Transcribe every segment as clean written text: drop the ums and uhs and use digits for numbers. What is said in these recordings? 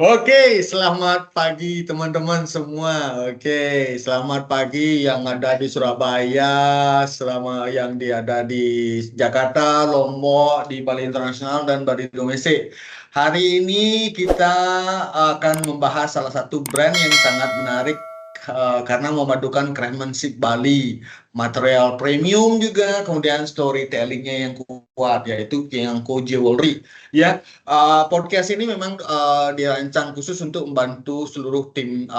Oke, selamat pagi teman-teman semua. Oke, selamat pagi yang ada di Surabaya, selama yang ada di Jakarta, Lombok, di Bali Internasional dan Bali Domestik. Hari ini kita akan membahas salah satu brand yang sangat menarik karena memadukan craftsmanship Bali, material premium juga, kemudian storytellingnya yang kuat, yaitu Piangko Jewelry. Ya, podcast ini memang dirancang khusus untuk membantu seluruh tim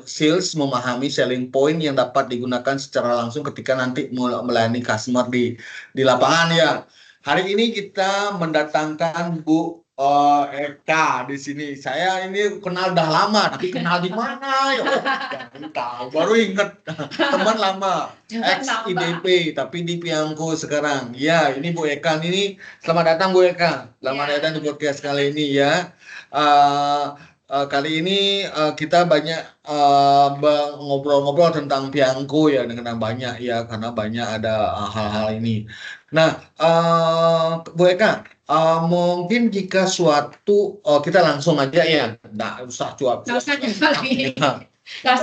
sales memahami selling point yang dapat digunakan secara langsung ketika nanti melayani customer di lapangan ya. Hari ini kita mendatangkan Bu Eka di sini. Saya ini kenal dah lama, tapi kenal di mana ya? Oh, jangan tahu, baru inget teman lama. Ex IDP tapi di Piangko sekarang. Ya, ini Bu Eka ini. Selamat datang Bu Eka. Selamat datang di podcast kali ini ya. Uh, Kali ini kita banyak ngobrol-ngobrol tentang Piangko ya dengan banyak ya karena banyak ada hal-hal ini. Nah, Bu Eka, mungkin jika suatu kita langsung aja ya, nggak usah cuap. Nggak usah kenal lagi. Ya,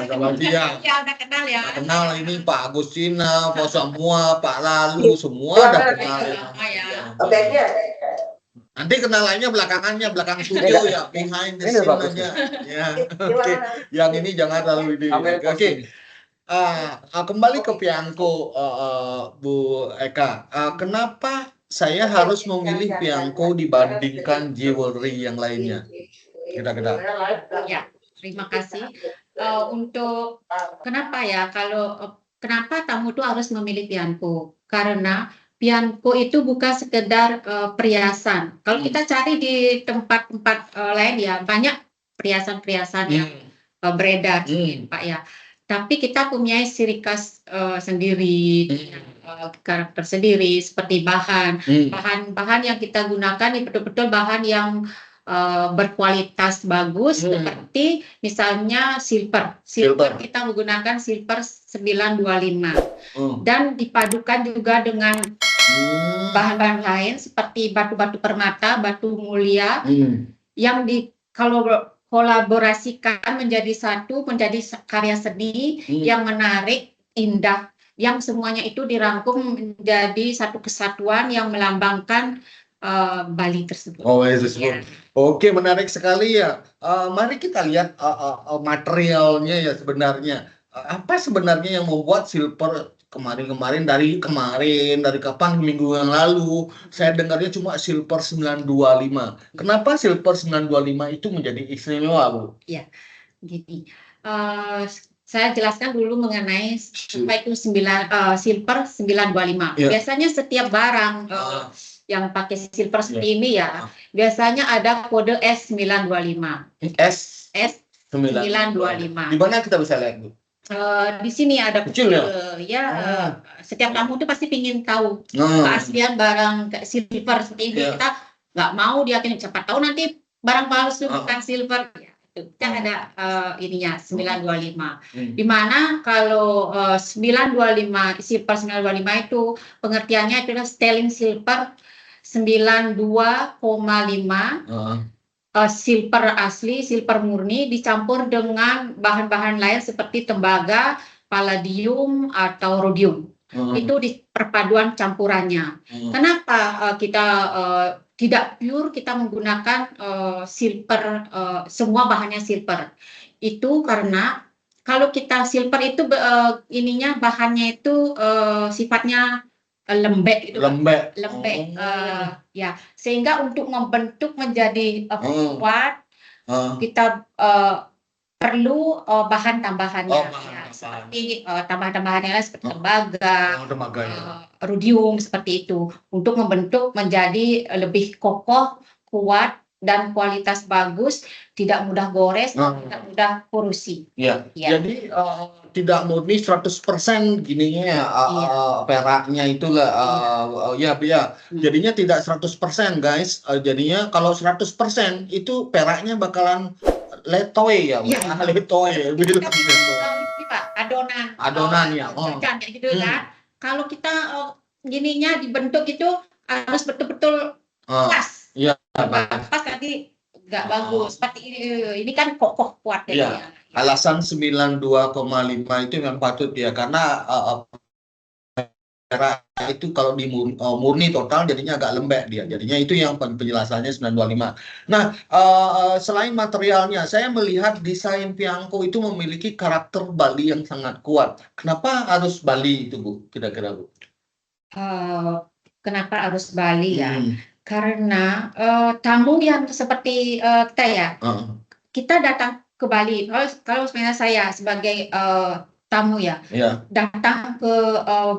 udah kenal ya. Kenal ini Pak Agustina, Pak semua, Pak Lalu, semua udah kenal ya. Nanti kenalannya belakang studio ya, behind the scene aja. Ya, oke. Yang ini jangan terlalu di. Oke. Kembali ke Piangko, Bu Eka. Kenapa saya harus memilih Piangko dibandingkan jewelry yang lainnya? Kita. Ya, terima kasih. Untuk kenapa ya kenapa tamu itu harus memilih Piangko? Karena Piangko itu bukan sekedar perhiasan. Kalau kita cari di tempat-tempat lain ya banyak perhiasan-perhiasan yang beredar, Pak ya. Tapi kita punya ciri khas sendiri, karakter sendiri, seperti bahan yang kita gunakan ini betul-betul bahan yang berkualitas bagus, seperti misalnya silver kita menggunakan silver 925 dan dipadukan juga dengan bahan-bahan lain seperti batu-batu permata, batu mulia yang kalau kolaborasikan menjadi satu, menjadi karya seni yang menarik, indah, yang semuanya itu dirangkum menjadi satu kesatuan yang melambangkan Bali tersebut. Oh, ya. Oke, menarik sekali ya. Mari kita lihat materialnya ya sebenarnya. Apa sebenarnya yang membuat silver kemarin dari kapan minggu yang lalu saya dengarnya cuma silver 925. Kenapa silver 925 itu menjadi istimewa, Bu? Ya, gini. Saya jelaskan dulu mengenai apa itu silver 925. Ya. Biasanya setiap barang yang pakai silver seperti ini ya, biasanya ada kode S925. S925. Di mana kita bisa lihat, Bu? Di sini ada kecil ya. Setiap tamu itu pasti ingin tahu keaslian barang silver seperti ini. Kita nggak mau diyakin, siapa tahu nanti barang palsu bukan silver. Kita ada ininya 925. Di mana kalau 925 silver 925 itu pengertiannya itu adalah sterling silver 92,5. Silver asli, silver murni dicampur dengan bahan-bahan lain seperti tembaga, palladium atau rhodium. Itu di perpaduan campurannya. Kenapa kita tidak pure, kita menggunakan silver, semua bahannya silver? Itu karena kalau kita silver itu bahannya itu sifatnya lembek gitu, ya, sehingga untuk membentuk menjadi kuat kita perlu bahan tambahannya, seperti tambahan-tambahannya seperti tembaga, rhodium seperti itu untuk membentuk menjadi lebih kokoh, kuat dan kualitas bagus, tidak mudah gores, tidak mudah korosi. Ya. Jadi tidak murni 100% gininya ya, peraknya itulah ya. Jadinya tidak 100% guys. Jadinya kalau 100% itu peraknya bakalan letoy ya. Letoy. Pak, adonan ya. Kayak gitu kan. Kalau kita gininya dibentuk itu harus betul-betul pas. Iya. Pas tadi nggak bagus. Seperti ini kan kokoh kuat Iya. ya. Alasan 92,5 itu memang patut ya, karena perak itu kalau murni total jadinya agak lembek dia. Jadinya itu yang penjelasannya 925. Nah, selain materialnya, saya melihat desain Pianko itu memiliki karakter Bali yang sangat kuat. Kenapa harus Bali itu, Bu? Kira-kira, Bu? Kenapa harus Bali ya? Karena tamu yang seperti kita ya, kita datang ke Bali. Kalau sebenarnya saya sebagai tamu ya, datang ke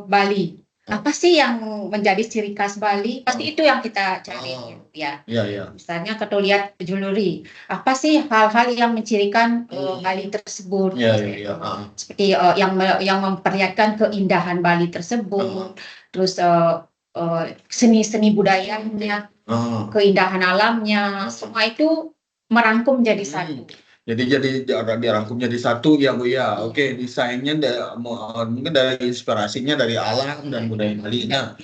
Bali. Apa sih yang menjadi ciri khas Bali? Pasti itu yang kita cari ya. Misalnya kita lihat jewelry. Apa sih hal-hal yang mencirikan Bali tersebut? Seperti yang memperlihatkan keindahan Bali tersebut. Terus seni-seni budayanya, keindahan alamnya, semua itu merangkum menjadi satu. Jadi dirangkum jadi satu ya, Bu ya. Oke, desainnya mungkin dari inspirasinya dari alam dan budaya Bali. Nah,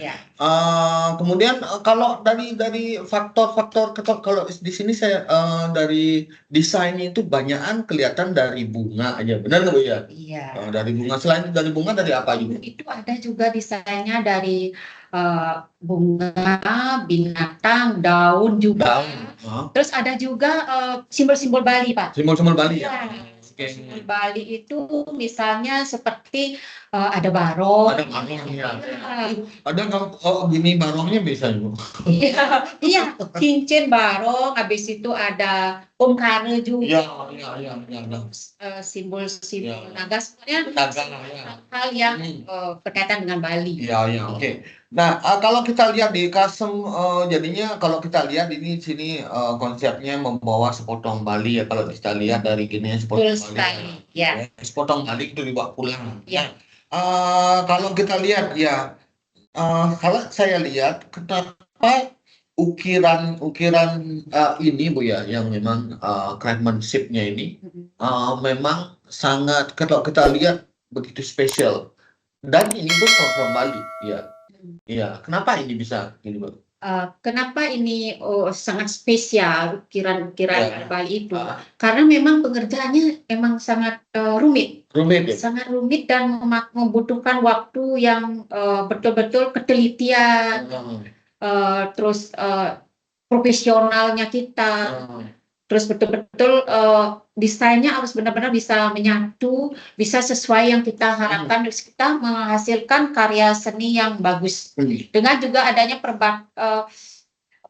kemudian kalau dari faktor-faktor, kalau di sini saya dari desainnya itu banyakan kelihatan dari bunga aja, benar nggak, Bu ya? Iya. Dari bunga. Selain dari bunga, dari apa juga? Itu ada juga desainnya dari bunga, binatang, daun juga. Terus ada juga simbol-simbol Bali, Pak. Simbol-simbol Bali ya. Simbol Bali itu misalnya seperti ada barong. Ada barongnya. Ada gini barongnya bisa, Bu. Iya, cincin barong. Habis itu ada ongkare juga. Iya. Simbol-simbol naga, sebenarnya hal yang berkaitan dengan Bali. Iya, oke. Nah, kalau kita lihat di Kasem, jadinya kalau kita lihat ini sini konsepnya membawa sepotong Bali ya. Kalau kita lihat dari gini sepotong Bali. Ya. Sepotong Bali itu dibawa pulang. Ya. Kalau kita lihat ya, kalau saya lihat kenapa ukiran ini, Bu ya, yang memang craftsmanship-nya ini memang sangat, kalau kita lihat begitu spesial. Dan ini pun from Bali, ya. Iya, kenapa ini bisa gini, Bu? Kenapa ini sangat spesial ukiran-ukiran Bali itu? Karena memang pengerjaannya memang sangat rumit. Sangat rumit dan membutuhkan waktu yang betul-betul ketelitian, terus profesionalnya kita. Terus betul-betul desainnya harus benar-benar bisa menyatu, bisa sesuai yang kita harapkan, terus kita menghasilkan karya seni yang bagus. Dengan juga adanya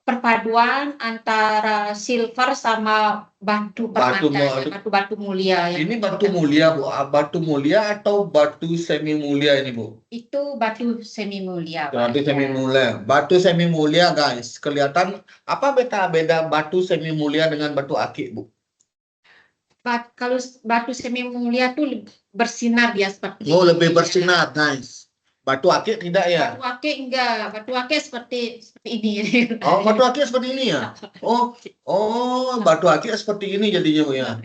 perpaduan antara silver sama batu permata, batu mulia. Ini batu mulia, Bu. Batu mulia atau batu semi mulia ini, Bu? Itu batu semi mulia. Batu semi mulia. Batu semi mulia, guys. Kelihatan apa beda batu semi mulia dengan batu akik, Bu? Kalau batu semi mulia tuh bersinar dia seperti ini. Lebih bersinar, guys. Batu akik tidak ya? Batu akik enggak. Batu akik seperti ini. Batu akik seperti ini ya? Batu akik seperti ini jadinya, Bu ya.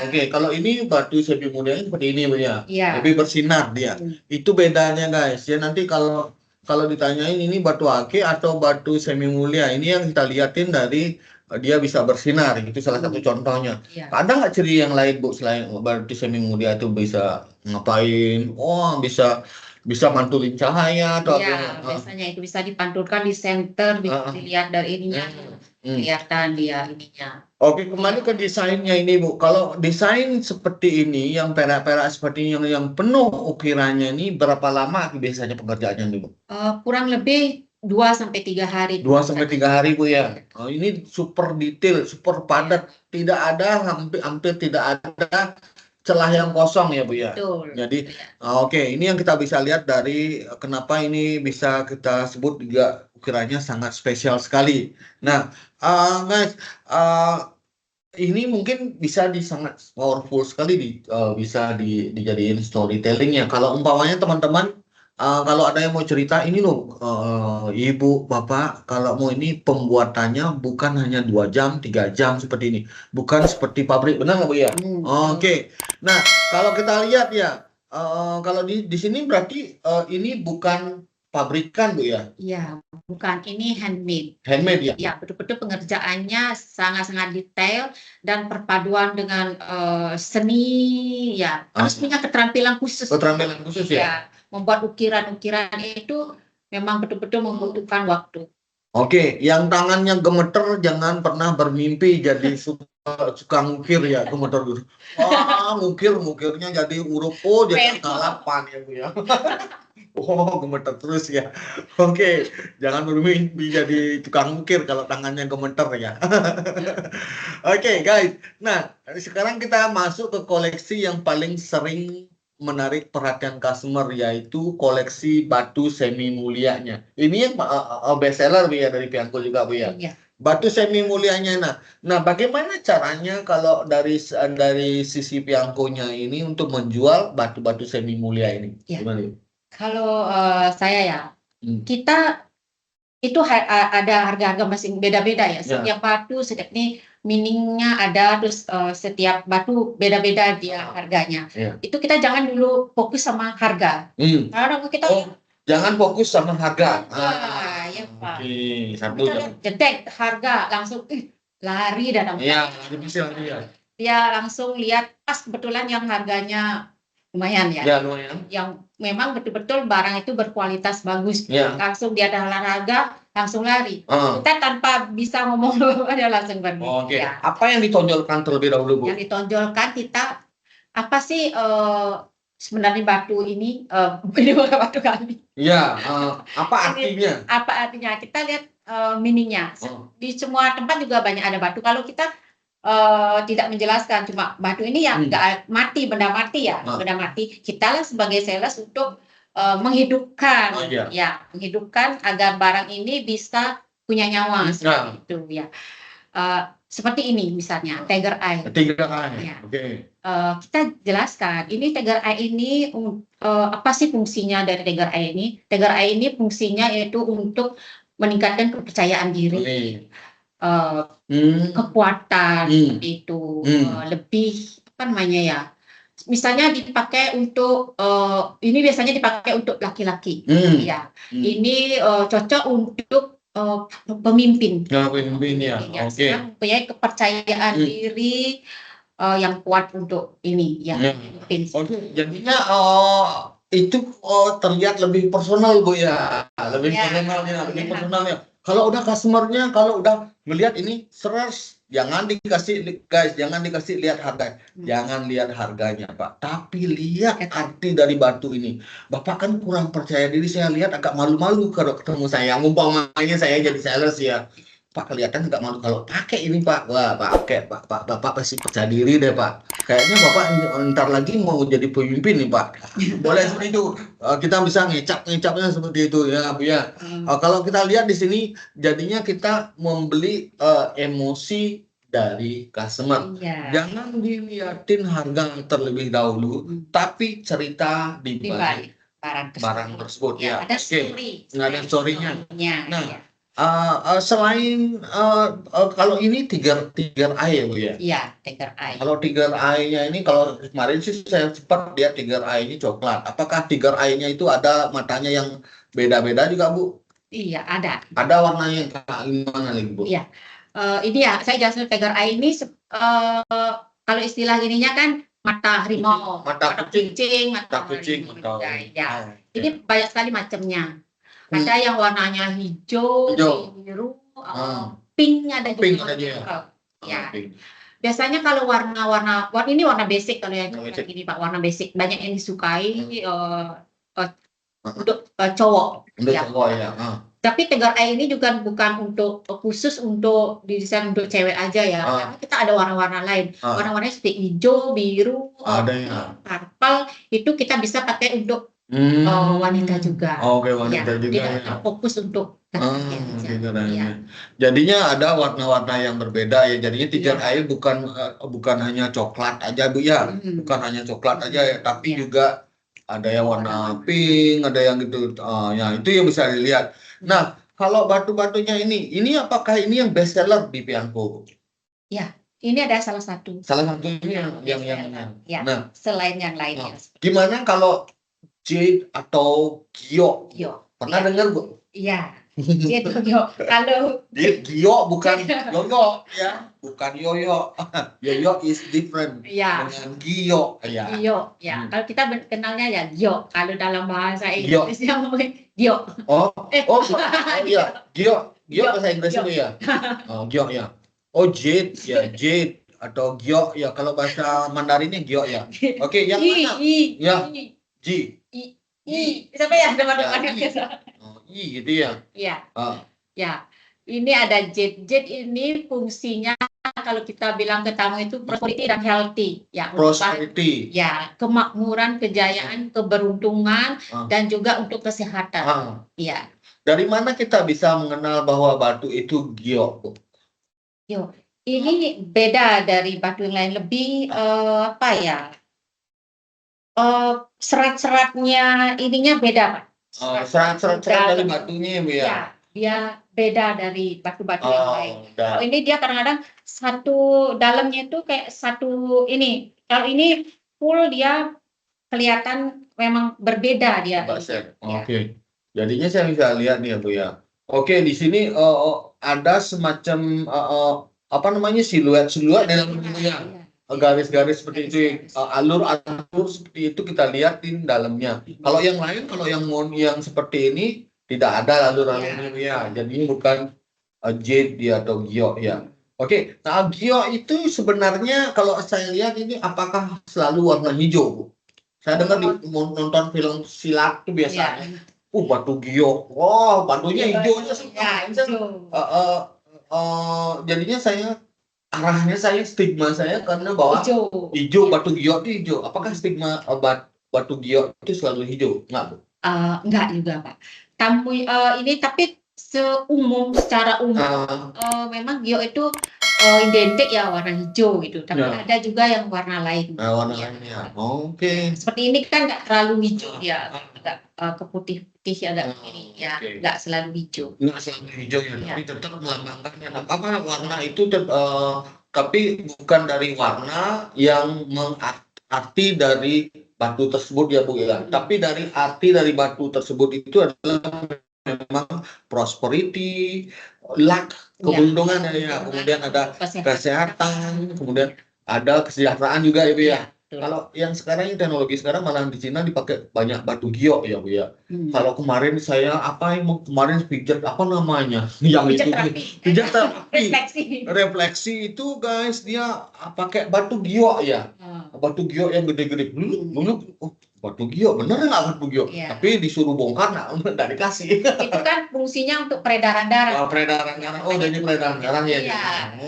Oke, kalau ini batu semi mulia seperti ini, Bu ya. Lebih bersinar dia. Itu bedanya, guys. Ya nanti kalau ditanyain ini batu akik atau batu semi mulia, ini yang kita liatin dari dia bisa bersinar, itu salah satu contohnya. Ada nggak ciri yang lain, Bu, selain batu semi mulia itu bisa ngapain? Bisa mantulin cahaya atau biasanya itu bisa dipantulkan di center, bisa dilihat dari ininya, kelihatan dia ininya. Oke, kembali ke desainnya ini, Bu. Kalau desain seperti ini, yang perak-perak seperti ini, yang penuh ukirannya ini, berapa lama biasanya pengerjaannya, Bu? Kurang lebih 2-3 hari. 2-3 hari, Bu ya. Ini super detail, super padat, tidak ada, hampir tidak ada celah yang kosong ya, Bu ya. Betul. Jadi oke, ini yang kita bisa lihat dari kenapa ini bisa kita sebut juga ukirannya sangat spesial sekali. Nah, guys, ini mungkin bisa sangat powerful sekali bisa dijadiin storytelling ya. Kalau umpamanya teman-teman kalau ada yang mau cerita ini loh, Ibu, Bapak, kalau mau ini pembuatannya bukan hanya 2 jam, 3 jam seperti ini. Bukan seperti pabrik, benar nggak, Bu ya? Oke. Nah, kalau kita lihat ya, kalau di sini berarti ini bukan pabrikan Bu ya? Iya, bukan, ini handmade. Handmade ya? Ya, betul-betul pengerjaannya sangat-sangat detail dan perpaduan dengan seni, ya harus punya keterampilan khusus. Keterampilan khusus ya? Ya, membuat ukiran-ukiran itu memang betul-betul membutuhkan waktu. Oke, yang tangannya gemeter jangan pernah bermimpi jadi suka ngukir ya, gemeter gitu. Wah, ngukirnya jadi huruf O jadi angka 8 ya Bu ya. Oh, gemeter terus ya. Oke, jangan bermimpi jadi tukang ngukir kalau tangannya gemeter ya. Oke, guys. Nah, sekarang kita masuk ke koleksi yang paling sering menarik perhatian customer, yaitu koleksi batu semi mulianya. Ini yang best seller Bu ya dari Pianko juga Bu ya. Iya. Batu semi mulianya. Nah, bagaimana caranya kalau dari sisi Piankonya ini untuk menjual batu-batu semi mulia ini? Ya. Gimana Bu? Kalau saya ya, kita itu ada harga-harga masing beda-beda ya. Setiap batu, setiap ini meaningnya ada, terus setiap batu beda-beda dia harganya. Itu kita jangan dulu fokus sama harga. Karena kita jangan fokus sama harga. Ya Pak. Oke, satu jedek harga langsung lari dan iya, bisa ya. Dia langsung lihat pas kebetulan yang harganya lumayan ya. Ya, lumayan. Yang memang betul-betul barang itu berkualitas bagus. Ya. Langsung dia ada harga, langsung lari. Kita tanpa bisa ngomong dia langsung pergi. Oke. Ya. Apa yang ditonjolkan terlebih dahulu Bu? Yang ditonjolkan kita apa sih sebenarnya batu ini ini bukan batu kami. Iya. Apa artinya? Apa artinya? Kita lihat meaningnya. Di semua tempat juga banyak ada batu. Kalau kita tidak menjelaskan, cuma batu ini ya nggak mati, benda mati ya, benda mati. Kita lah sebagai sales untuk menghidupkan, ya menghidupkan agar barang ini bisa punya nyawa seperti itu ya. Seperti ini misalnya Tiger Eye. Tiger Eye. Ya. Oke. Kita jelaskan ini Tiger Eye ini apa sih fungsinya dari Tiger Eye ini? Tiger Eye ini fungsinya yaitu untuk meningkatkan kepercayaan diri. Kekuatan itu lebih apa namanya ya, misalnya dipakai untuk ini biasanya dipakai untuk laki-laki ya, ini cocok untuk pemimpin ya, mempunyai kepercayaan diri yang kuat untuk ini ya. Jadinya itu terlihat lebih personal Bu ya, lebih personalnya. Kalau udah customernya, kalau udah melihat ini seres, jangan dikasih lihat harga, jangan lihat harganya Pak, tapi lihat arti dari batu ini. Bapak kan kurang percaya diri, saya lihat agak malu-malu kalau ketemu saya. Umpamanya saya jadi sales ya, Pak kelihatan nggak malu kalau pakai ini Pak. Wah pakai Pak, Bapak pasti percaya diri deh Pak. Kayaknya Bapak ntar lagi mau jadi pemimpin nih Pak. Boleh seperti itu. Kita bisa ngecapnya seperti itu ya Bu ya. Kalau kita lihat di sini, jadinya kita membeli emosi dari customer. Jangan dilihatin harga terlebih dahulu, tapi cerita di balik barang tersebut ya. Ada story. Ada story-nya. Selain kalau ini Tiger Eye ya Bu ya? Iya, Tiger Eye. Kalau Tiger Eye-nya ini, kalau kemarin sih saya sempat lihat Tiger Eye ini coklat. Apakah Tiger Eye-nya itu ada matanya yang beda-beda juga Bu? Iya, ada. Ada warnanya gimana lagi Bu? Iya. Ini ya, saya jelasin Tiger Eye ini kalau istilah ininya kan mata harimau, mata kucing, mata ya. Ini banyak sekali macamnya. Ada yang warnanya hijau, biru, pink ada juga. Ya. Biasanya kalau warna ini warna basic kalau yang ini Pak, warna basic banyak yang disukai untuk cowok. Ya. Tapi Tiger Eye ini juga bukan untuk khusus untuk didesain untuk cewek aja ya. Karena kita ada warna-warna lain. Warna-warnanya seperti hijau, biru, purple, itu kita bisa pakai untuk wanita juga. Oke, wanita juga. Tidak fokus untuk jadinya ada warna-warna yang berbeda ya. Jadinya Tiger Eye bukan hanya coklat aja Bu ya. Bukan hanya coklat aja ya, tapi juga ada yang warna pink, ada yang gitu. Ya, itu yang bisa dilihat. Nah, kalau batu-batunya ini apakah ini yang best seller di Pianko? Ya, ini ada salah satu. Salah satu ini yang ya. Nah, selain yang lainnya. Gimana kalau jade atau gyo? Pernah dengar, Bu? Iya, gitu yo. Kalau Gio bukan yoyo ya, bukan yoyo. Yoyo is different ya dengan Gio ya. Gio, ya. Hmm. Kalau kita kenalnya ya Gio. Kalau dalam bahasa Gio. Inggrisnya Gio. Oh, oh iya, Gio Gio, bahasa Inggris Gio. itu ya. Oh, Gio ya. Oh, Jade ya, Jade atau Gio ya, kalau bahasa Mandarinnya Gio ya. Oke, yang mana? Ya, Ji. Siapa ya I. teman-teman? Oh, I gitu ya. Iya. Ah. Ya, ini ada Jade. Jade ini fungsinya kalau kita bilang ke tamu itu prosperity dan healthy. Ya, Prosperity. ya, kemakmuran, kejayaan, keberuntungan, dan juga untuk kesehatan. Ya. Dari mana kita bisa mengenal bahwa batu itu Gio, Bu? Yo, ini beda dari batu yang lain, lebih apa ya? Serat-seratnya ininya beda, Pak. Serat-serat dari batunya, Bu ya? Ya, dia beda dari batu-batu yang lain. Kalau ini dia kadang-kadang satu dalamnya itu kayak satu ini. Kalau ini full dia kelihatan memang berbeda dia. Oke. Jadinya saya bisa lihat nih ya, Bu ya. Oke, di sini ada semacam apa namanya, siluet-siluet dalam bentuknya. Garis-garis seperti itu, alur-alur seperti itu kita lihat di dalamnya. Kalau yang lain, kalau yang seperti ini tidak ada alur-alurnya ya. Jadi bukan jade dia atau gio ya. Oke, nah gio itu sebenarnya kalau saya lihat ini apakah selalu warna hijau, Bu? Saya dengar nonton film silat itu biasanya. Batu gio. Wow, batunya hijaunya semua. Jadinya arahnya stigma saya karena bahwa hijau batu gio itu hijau. Apakah stigma batu gio itu selalu hijau? Enggak, Bu? Enggak juga, Pak. Ini tapi secara umum memang gio itu identik ya warna hijau gitu. Tapi ada juga yang warna lain. Warna lainnya. Oke. Seperti ini kan nggak terlalu hijau dia, agak keputih-putih agak ini ya, nggak selalu hijau. Nggak selalu hijau ya, tapi tetap melambangkan apa warna itu tapi bukan dari warna yang mengarti dari batu tersebut ya, Bu ya. Tapi dari arti dari batu tersebut itu adalah memang prosperity, luck, keberuntungan ya. Kemudian ada kesehatan, kemudian ada kesejahteraan juga ya, Bu ya. Kalau yang sekarang ini teknologi sekarang malah di Cina dipakai banyak batu gio ya, Bu ya. Kalau kemarin saya kemarin pijat apa namanya? Yang pijat terapi. Refleksi itu guys, dia pakai batu gio ya. Batu gio yang gede-gede. Dulu batu gio, bener nggak batu gio? Tapi disuruh bongkar, nggak dikasih. Itu kan fungsinya untuk peredaran darah. Peredaran darah. Oh, jadi peredaran darah ya.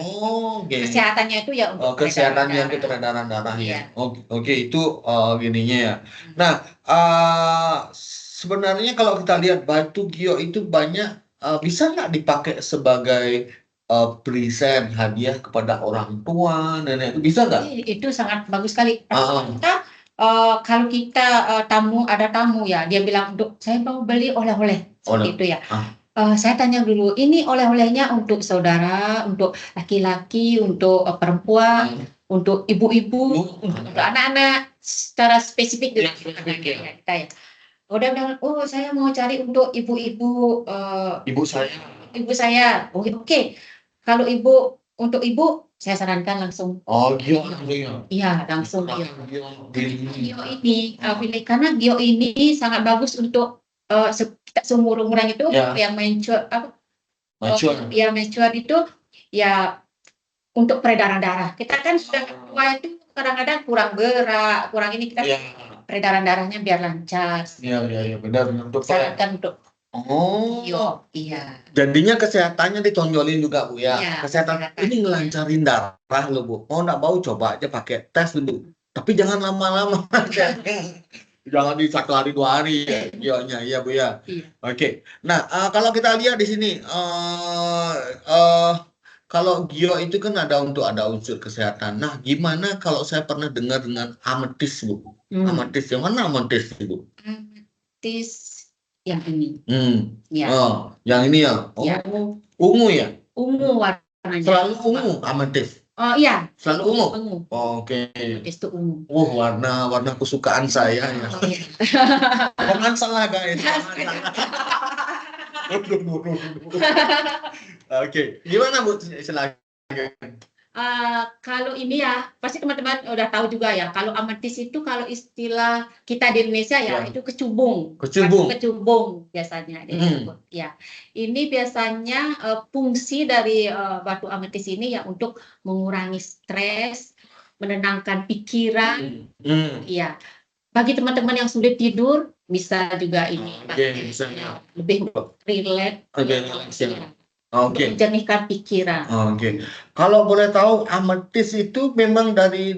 Oh, kesehatannya itu ya untuk kesehatannya untuk peredaran darah ya. Oke, itu gininya ya. Nah, sebenarnya kalau kita lihat batu gio itu banyak bisa nggak dipakai sebagai present hadiah kepada orang tua, nenek, itu bisa nggak? Itu sangat bagus sekali. Kalau kita ada tamu ya, dia bilang, saya mau beli oleh-oleh seperti itu ya. Saya tanya dulu, ini oleh-olehnya untuk saudara, untuk laki-laki, untuk perempuan, untuk ibu-ibu, untuk anak-anak, secara spesifik dengan kita ya. Udah bilang, saya mau cari untuk ibu-ibu. Ibu saya. Oke. Kalau untuk ibu, saya sarankan langsung. Gio. Iya, langsung gio. Gio ini, karena gio ini sangat bagus untuk seumur-umuran itu yang mature itu ya untuk peredaran darah. Kita kan sudah tua itu kadang-kadang kurang gerak, kurang ini, kita peredaran darahnya biar lancar. Iya, benar. Sarankan untuk gio. Jadinya kesehatannya ditonjolin juga, Bu ya. Kesehatan ini ngelancarin darah loh, Bu. Mau nggak mau coba aja pakai tes dulu. Tapi jangan lama-lama. Jangan di 1 hari 2 hari ya, gionya ya, Bu ya. Oke. Nah, kalau kita lihat di sini, kalau gio itu kan ada unsur kesehatan. Nah, gimana kalau saya pernah dengar dengan ametis, Bu? Ametis, yang mana ametis, Bu? Ametis yang ini. Yang ini ya. Ungu ya? Ungu warnanya. Selalu ungu ametis. Oh iya, Selalu ungu. ungu. Oke. Ametis itu ungu. Warna kesukaan saya ya. Oh, iya. Jangan salah guys. Oke, gimana Bu? Silakan. Kalau ini ya, pasti teman-teman udah tahu juga ya, kalau ametis itu kalau istilah kita di Indonesia ya, Ya. itu kecubung. Kecubung. Batu kecubung biasanya disebut. Ya, ini biasanya fungsi dari batu ametis ini ya untuk mengurangi stres, menenangkan pikiran. Ya, bagi teman-teman yang sulit tidur bisa juga ini. Misalnya. Lebih rileks. Oke. Menjernihkan pikiran. Oke. Kalau boleh tahu, ametis itu memang dari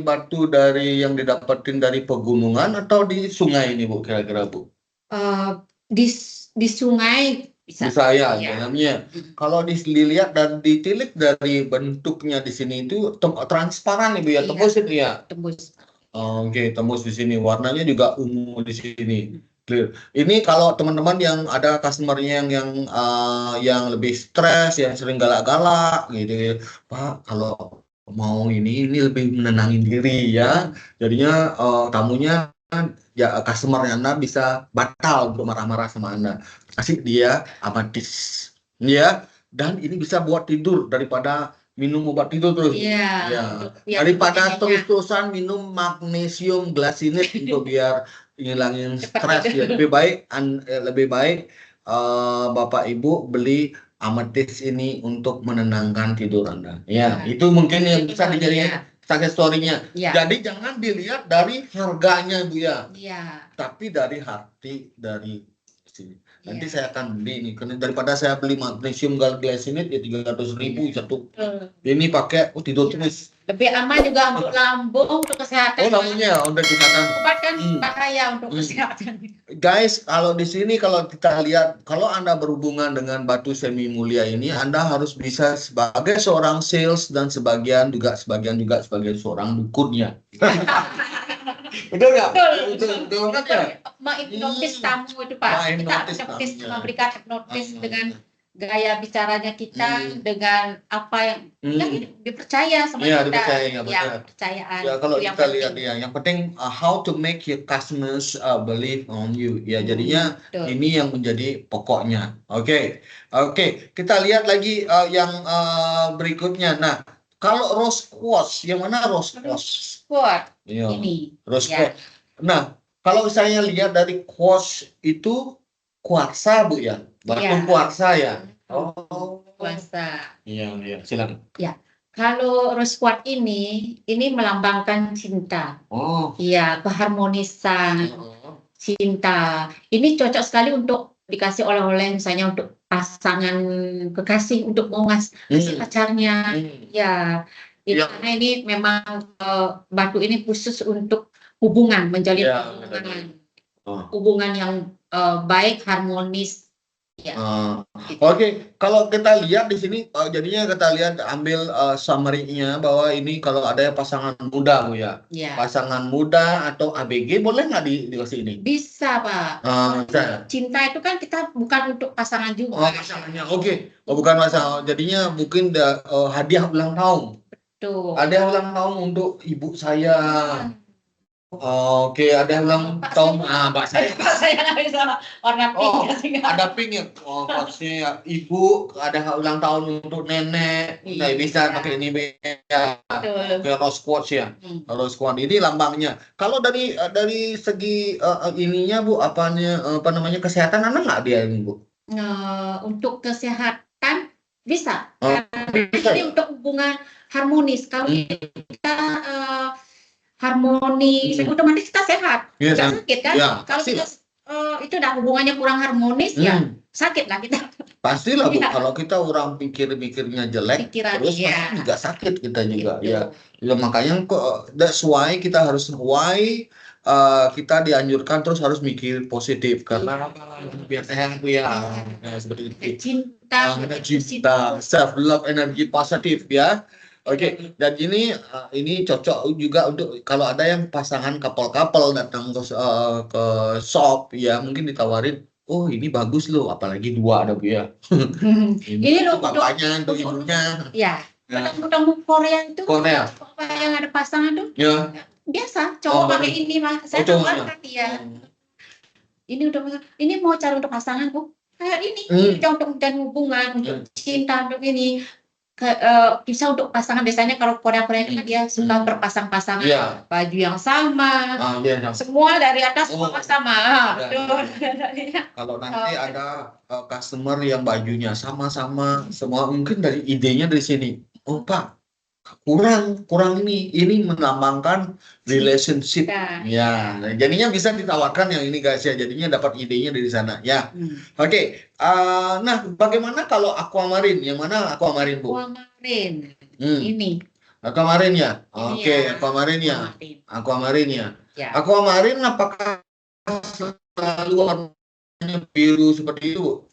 batu yang didapetin dari pegunungan atau di sungai ini Bu, kira-kira Bu? Di sungai bisa. Bisa ya, dalamnya. Kalau dilihat dan ditilik dari bentuknya di sini itu transparan Ibu ya, tembus itu ya. Tembus. Oke, tembus di sini. Warnanya juga ungu di sini. Clear. Ini kalau teman-teman yang ada customer-nya yang lebih stres, yang sering galak-galak gitu, Pak, kalau mau ini lebih menenangin diri ya. Jadinya tamunya ya customer Anda bisa batal untuk marah-marah sama Anda. Kasih dia ametis. Ya, dan ini bisa buat tidur daripada minum obat tidur terus. Iya. Daripada terus-terusan minum magnesium glycinate untuk biar ngilangin stres ya. Lebih baik Bapak Ibu beli ametis ini untuk menenangkan tidur Anda. Ya, itu mungkin yang bisa dijadikan success story-nya. Jadi jangan dilihat dari harganya Bu ya. Tapi dari hati dari sini. Nanti saya akan beli ini, karena daripada saya beli magnesium glycinate ya 300.000 satu. Ini pakai tidur terus. Lebih aman juga untuk lambung, untuk kesehatan. Lambungnya untuk kesehatan. Obat kan bahaya untuk kesehatan. Guys, kalau di sini kalau kita lihat, kalau Anda berhubungan dengan batu semi mulia ini, Anda harus bisa sebagai seorang sales dan sebagian juga sebagai seorang dukunnya. Betul nggak? Betul kan ya? Menghipnotis tamu itu Pak. Kita memberikan hipnotis dengan gaya bicaranya kita, dengan apa yang dipercaya sama kita. Kepercayaan. Ya, kalau kita lihat ya, yang penting how to make your customers believe on you. Ya, jadinya ini yang menjadi pokoknya. Oke, kita lihat lagi yang berikutnya. Nah, kalau rose quartz, yang mana rose quartz? Ini rose quartz. Nah, kalau saya lihat dari quartz itu kuarsa Bu ya, batu kuarsa ya. Kuarsa. Iya, silakan. Ya, kalau rose quartz ini melambangkan cinta. Iya, keharmonisan, cinta. Ini cocok sekali untuk dikasih oleh-oleh, misalnya untuk pasangan kekasih, untuk mau ngasih pacarnya. Ya, karena ini memang batu ini khusus untuk hubungan, menjalin hubungan yang baik, harmonis. Oke, kalau kita lihat di sini, jadinya kita lihat ambil summary-nya bahwa ini kalau ada pasangan muda Bu ya, pasangan muda atau ABG boleh nggak dikasih ini? Bisa Pak. Cinta itu kan kita bukan untuk pasangan juga. Pasangannya, bukan pasangan. Jadinya mungkin hadiah ulang tahun. Ada ulang tahun untuk ibu saya. Ada ulang tahun Mbak saya. Saya bisa warna pink. Ada pink ya. Maksudnya ibu ada ulang tahun untuk nenek. Bisa pakai ini ya. Rose quartz ya. Rose quartz ini lambangnya. Kalau dari segi ininya Bu, apa namanya kesehatan Anda nggak dia ini Bu? Untuk kesehatan bisa. Jadi untuk hubungan harmonis. Kalau kita harmonis, otomatis kita sehat, nggak sakit kan? Kalau kita itu udah hubungannya kurang harmonis, ya sakit lah kita. Pastilah Bu, kalau kita orang pikir-pikirnya jelek, terus juga sakit kita juga. Ya, makanya that's why kita harus kita dianjurkan terus harus mikir positif karena biar sehat Bu ya. Seperti itu. Cinta, self love, energi positif ya. Dan ini cocok juga untuk kalau ada yang pasangan couple datang ke shop ya, mungkin ditawarin, ini bagus loh, apalagi dua ada Bu ya. Ini loh bapaknya untuk ibunya. Ya, Ya. Tamu Korea itu, Korea. yang ada pasangan tuh, Ya. biasa cowok pakai ini mas, saya cowoknya. tawarkan ya. Ini ini mau cari untuk pasangan bu, kayak ini untuk dan hubungan, untuk cinta, untuk ini. Bisa untuk pasangan biasanya kalau Korea kan dia suka berpasang-pasangan, baju yang sama, semua dari atas bawah sama. Kalau nanti ada customer yang bajunya sama-sama, semua mungkin dari idenya dari sini. Oh Pak, kurang ini melambangkan relationship. Ya, jadinya bisa ditawarkan yang ini guys ya. Jadinya dapat idenya dari sana ya. Oke. Nah, bagaimana kalau aquamarine? Yang mana aquamarine bu? Aquamarine. Ini. Aquamarine ya. Oke, aquamarine ya. Aquamarine ya. Aquamarine apakah selalu warnanya biru seperti itu?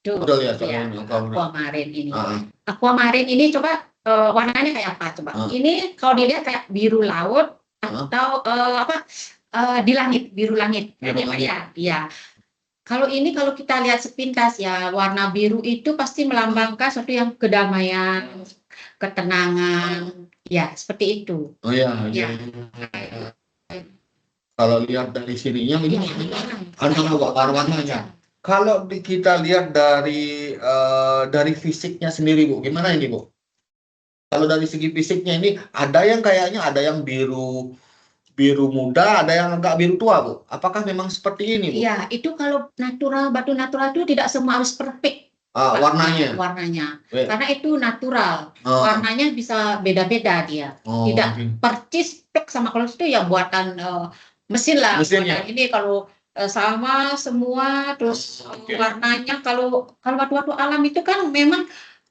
Betul ya. Aquamarine ini. Aquamarine ini coba. Warnanya kayak apa coba? Ini kalau dilihat kayak biru laut atau di langit, biru langit. Ya. Kalau kita lihat sepintas ya, warna biru itu pasti melambangkan sesuatu yang kedamaian, ketenangan, ya seperti itu. Oh ya. Kalau lihat dari sininya ini ada warnanya. Kalau kita lihat dari fisiknya sendiri bu, gimana ini bu? Kalau dari segi fisiknya ini ada yang kayaknya ada yang biru muda, ada yang agak biru tua, Bu. Apakah memang seperti ini, Bu? Iya, itu kalau batu natural itu tidak semua harus perfect. Warnanya. Karena itu natural. Warnanya bisa beda-beda dia. Tidak percis sama kalau itu ya buatan mesin lah. Mesinnya. Ini kalau sama semua terus warnanya kalau batu-batu alam itu kan memang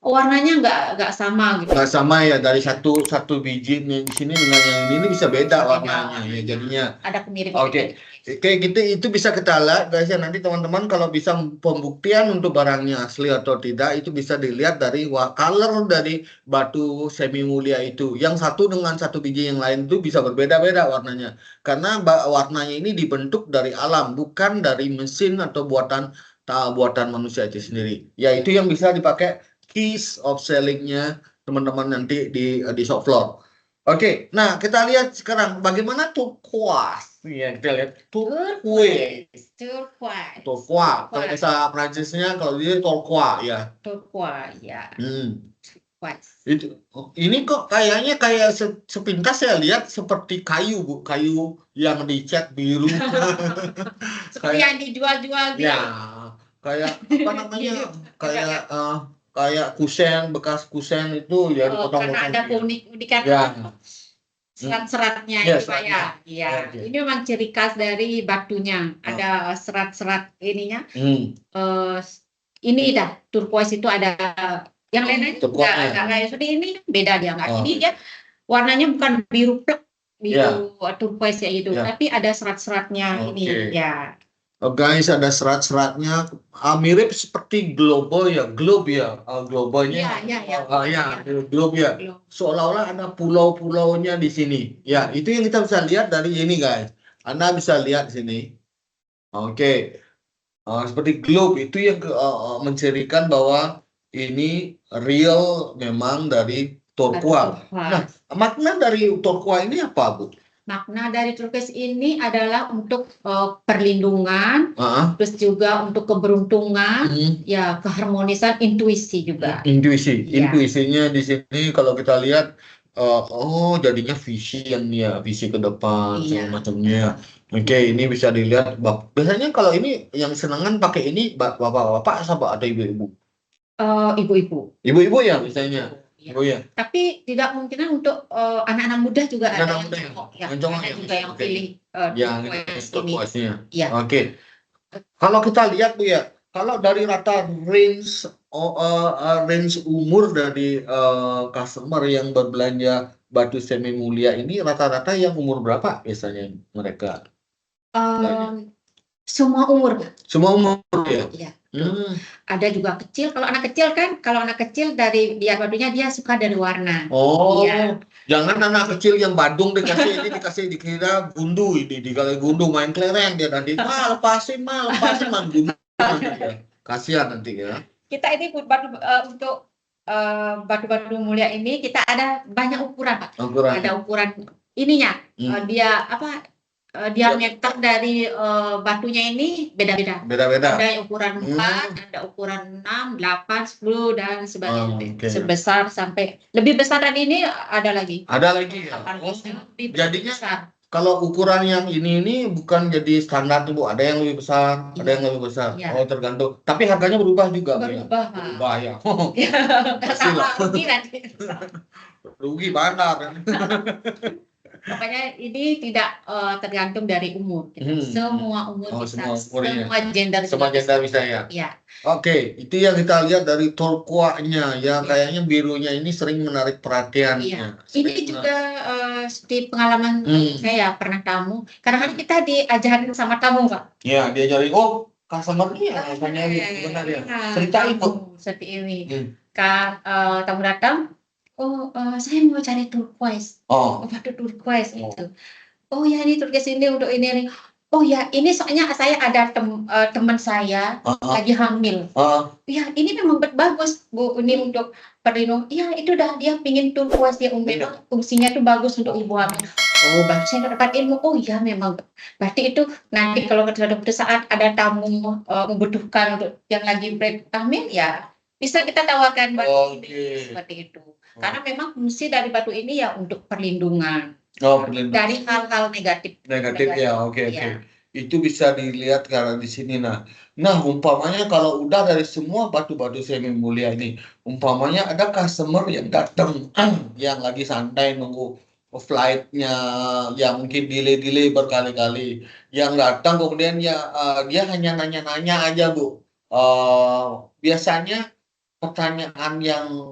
warnanya nggak sama gitu. Nggak sama ya, dari satu biji di sini dengan yang ini bisa beda warnanya ya, jadinya. Ada kemiripan. Oke, gitu itu bisa kita lihat guys ya, nanti teman-teman kalau bisa pembuktian untuk barangnya asli atau tidak itu bisa dilihat dari color dari batu semi mulia itu. Yang satu dengan satu biji yang lain itu bisa berbeda-beda warnanya. Karena warnanya ini dibentuk dari alam, bukan dari mesin atau buatan manusia itu sendiri. Ya itu yang bisa dipakai keys of selling-nya teman-teman nanti di shop floor. Oke, nah kita lihat sekarang bagaimana turquoise. Ya, kita lihat turquoise. Kalau bahasa Prancisnya kalau dia turquoise ya. Turquoise ya. Ini kok kayaknya kayak sepintas saya lihat seperti kayu Bu, kayu yang dicat biru. Seperti yang dijual-jual ya, kayak apa namanya? Kayak kusen, bekas kusen itu ya dipotong-potong. Karena ada keunikan serat-seratnya itu Pak ya. Iya. Ini memang ciri khas dari batunya. Ada serat-serat ininya. Ini turquoise itu ada yang lainnya enggak kayak seperti ini beda dia enggak. Ini dia warnanya bukan biru plek, biru turquoise ya itu, tapi ada serat-seratnya ini ya. Guys, ada serat-seratnya mirip seperti globe ya, globe-nya. Globe ya. Seolah-olah ada pulau-pulaunya di sini. Ya, itu yang kita bisa lihat dari ini guys. Anda bisa lihat di sini. Oke. Seperti globe itu yang mencirikan bahwa ini real memang dari turquoise. Nah, makna dari turquoise ini apa, Bu? Makna dari turquoise ini adalah untuk perlindungan, terus juga untuk keberuntungan, ya keharmonisan, intuisi juga. Intuisinya di sini kalau kita lihat, jadinya vision ya, visi ke depan, segala macamnya. Oke, ini bisa dilihat. Biasanya kalau ini yang senangan pakai ini bapak-bapak apa ada ibu-ibu? Ibu-ibu. Ibu-ibu ya misalnya. Oh ya. Tapi tidak mungkin untuk anak-anak muda juga ada yang juga yang pilih turquoise-nya. Oke. Kalau kita lihat Bu ya, kalau dari rata range umur dari customer yang berbelanja batu semi mulia ini rata-rata yang umur berapa biasanya mereka? Semua umur. Semua umur ya. Iya. Ada juga kecil. Kalau anak kecil dari dia badunya dia suka dari warna. Jangan anak kecil yang Badung dikasih dikira gundu ini dikali gundu main kelereng dia nanti lepasin main gundu. Kasihan nanti ya. Kita ini batu untuk batu-batu mulia ini kita ada banyak ukuran, Pak. Ukuran. Ada ukuran ininya, dia diameter dari batunya ini beda-beda. Beda-beda. Ada yang ukuran 4, ada ukuran 6, 8, 10 dan sebagainya. Sebesar sampai lebih besar dari ini ada lagi. Ada lagi ya. Jadinya kalau ukuran yang ini bukan jadi standar tuh Bu, ada yang lebih besar, ada yang lebih besar. Oh, tergantung. Tapi harganya berubah juga. Berubah, Pak. Berubah ya. Pastilah. Rugi nanti. Rugi bandar. Pokoknya ini tidak tergantung dari umur. Semua umur bisa, semua gender bisa ya. Ya. Oke, itu yang kita lihat dari turquoise-nya ya, kayaknya birunya ini sering menarik perhatiannya. Ini juga seperti pengalaman saya pernah tamu. Kadang-kadang kita diajarin sama tamu, Pak. Iya, diajarin. Oh, customer-nya rasanya benar ya. Ceritain Bu. Seperti ini. Tamu datang. Oh, saya mau cari turquoise. Batu turquoise itu. Oh ya, ini turquoise ini untuk ini. Oh ya, ini soalnya saya ada teman saya lagi hamil. Ya, ini memang bagus Bu, ini untuk perlindungan. Ya, itu dah dia pingin turquoise ya, memang fungsinya itu bagus untuk ibu hamil. Oh, bagus, saya dapat ilmu. Oh ya, memang. Berarti itu nanti kalau suatu saat ada tamu membutuhkan untuk yang lagi hamil, ya bisa kita tawarkan batu ini seperti itu. Karena memang fungsi dari batu ini ya untuk perlindungan. Dari hal-hal negatif. Ya, oke. Itu bisa dilihat karena di sini. Nah, umpamanya kalau udah dari semua batu-batu semi mulia ini, umpamanya ada customer yang datang yang lagi santai nunggu flight-nya, yang mungkin delay berkali-kali, yang datang kemudian ya dia hanya nanya-nanya aja Bu. Biasanya pertanyaan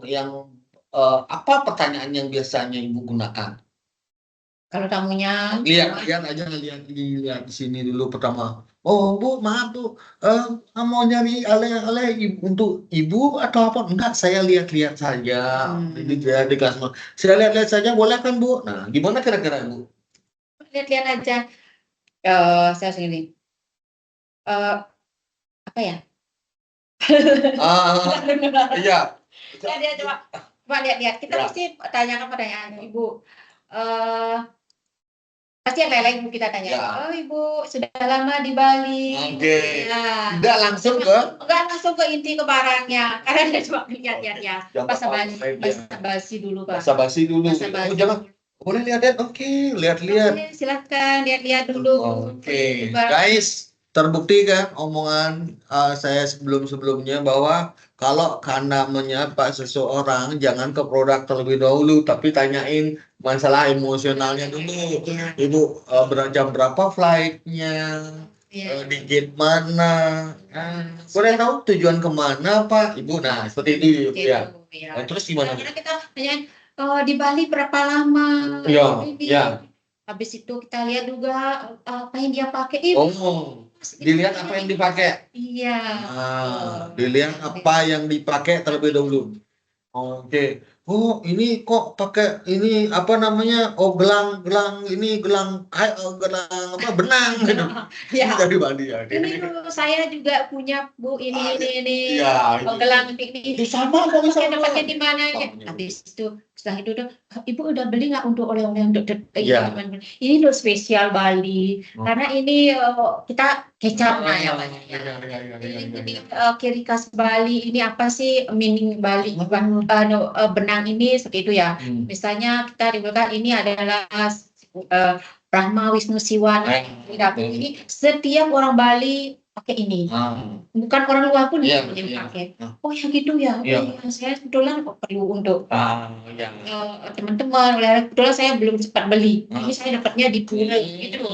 yang apa pertanyaan yang biasanya Ibu gunakan? Kalau tamunya lihat di sini dulu pertama. Oh Bu, maaf Bu, mau nyari ale untuk Ibu atau apa? Enggak, saya lihat-lihat saja di customer. Saya lihat-lihat saja, boleh kan Bu? Nah, gimana kira-kira Bu? Lihat-lihat aja. Saya sini. Apa ya? Iya. Lihat coba lihat. Kita mesti tanyakan pertanyaan Ibu. Pasti yang lain kita tanya. Oh Ibu, sudah lama di Bali. Oke. Tidak langsung ke? Enggak langsung ke inti ke barangnya. Karena dia cuma lihat ya. Basa-basi dulu, Pak. Basa-basi dulu. Oh, jangan. Boleh lihat-lihat. Oke, lihat-lihat. Oke, silakan lihat-lihat dulu. Oke. Guys, terbukti kan omongan saya sebelumnya bahwa kalau Anda menyapa seseorang, jangan ke produk terlebih dahulu, tapi tanyain masalah emosionalnya dulu. Ibu jam berapa flight-nya? Di gate mana? Boleh tahu tujuan kemana Pak? Ibu, nah seperti itu ya. Terus gimana? Karena kita tanyain di Bali berapa lama? Iya. Habis itu kita lihat juga apa yang dia pakai. Dilihat apa yang dipakai. Iya. Dilihat apa yang dipakai terlebih dahulu. Oke. Oh, ini kok pakai ini apa namanya? Oh, gelang apa benang gitu. Ya. Dari Bali ya. Ini dulu saya juga punya Bu ini. Iya. Gelang ini. Itu sama kok bisa. Dapatnya di mana ya? Habis itu setelah itu Ibu udah beli nggak untuk oleh-oleh untuk teman-teman? Ini untuk spesial Bali. Karena ini kita kecapnya ya Pak. Jadi ciri khas Bali ini apa sih meaning Bali? Benang ini seperti itu ya. Misalnya kita dibilang ini adalah Brahma Wisnu Siwa. Ini setiap orang Bali pakai ini. Bukan orang luar pun yang pakai. Oh ya gitu ya. Saya kebetulan perlu untuk teman-teman. Kebetulan saya belum sempat beli. Ini saya dapatnya di Pura gitu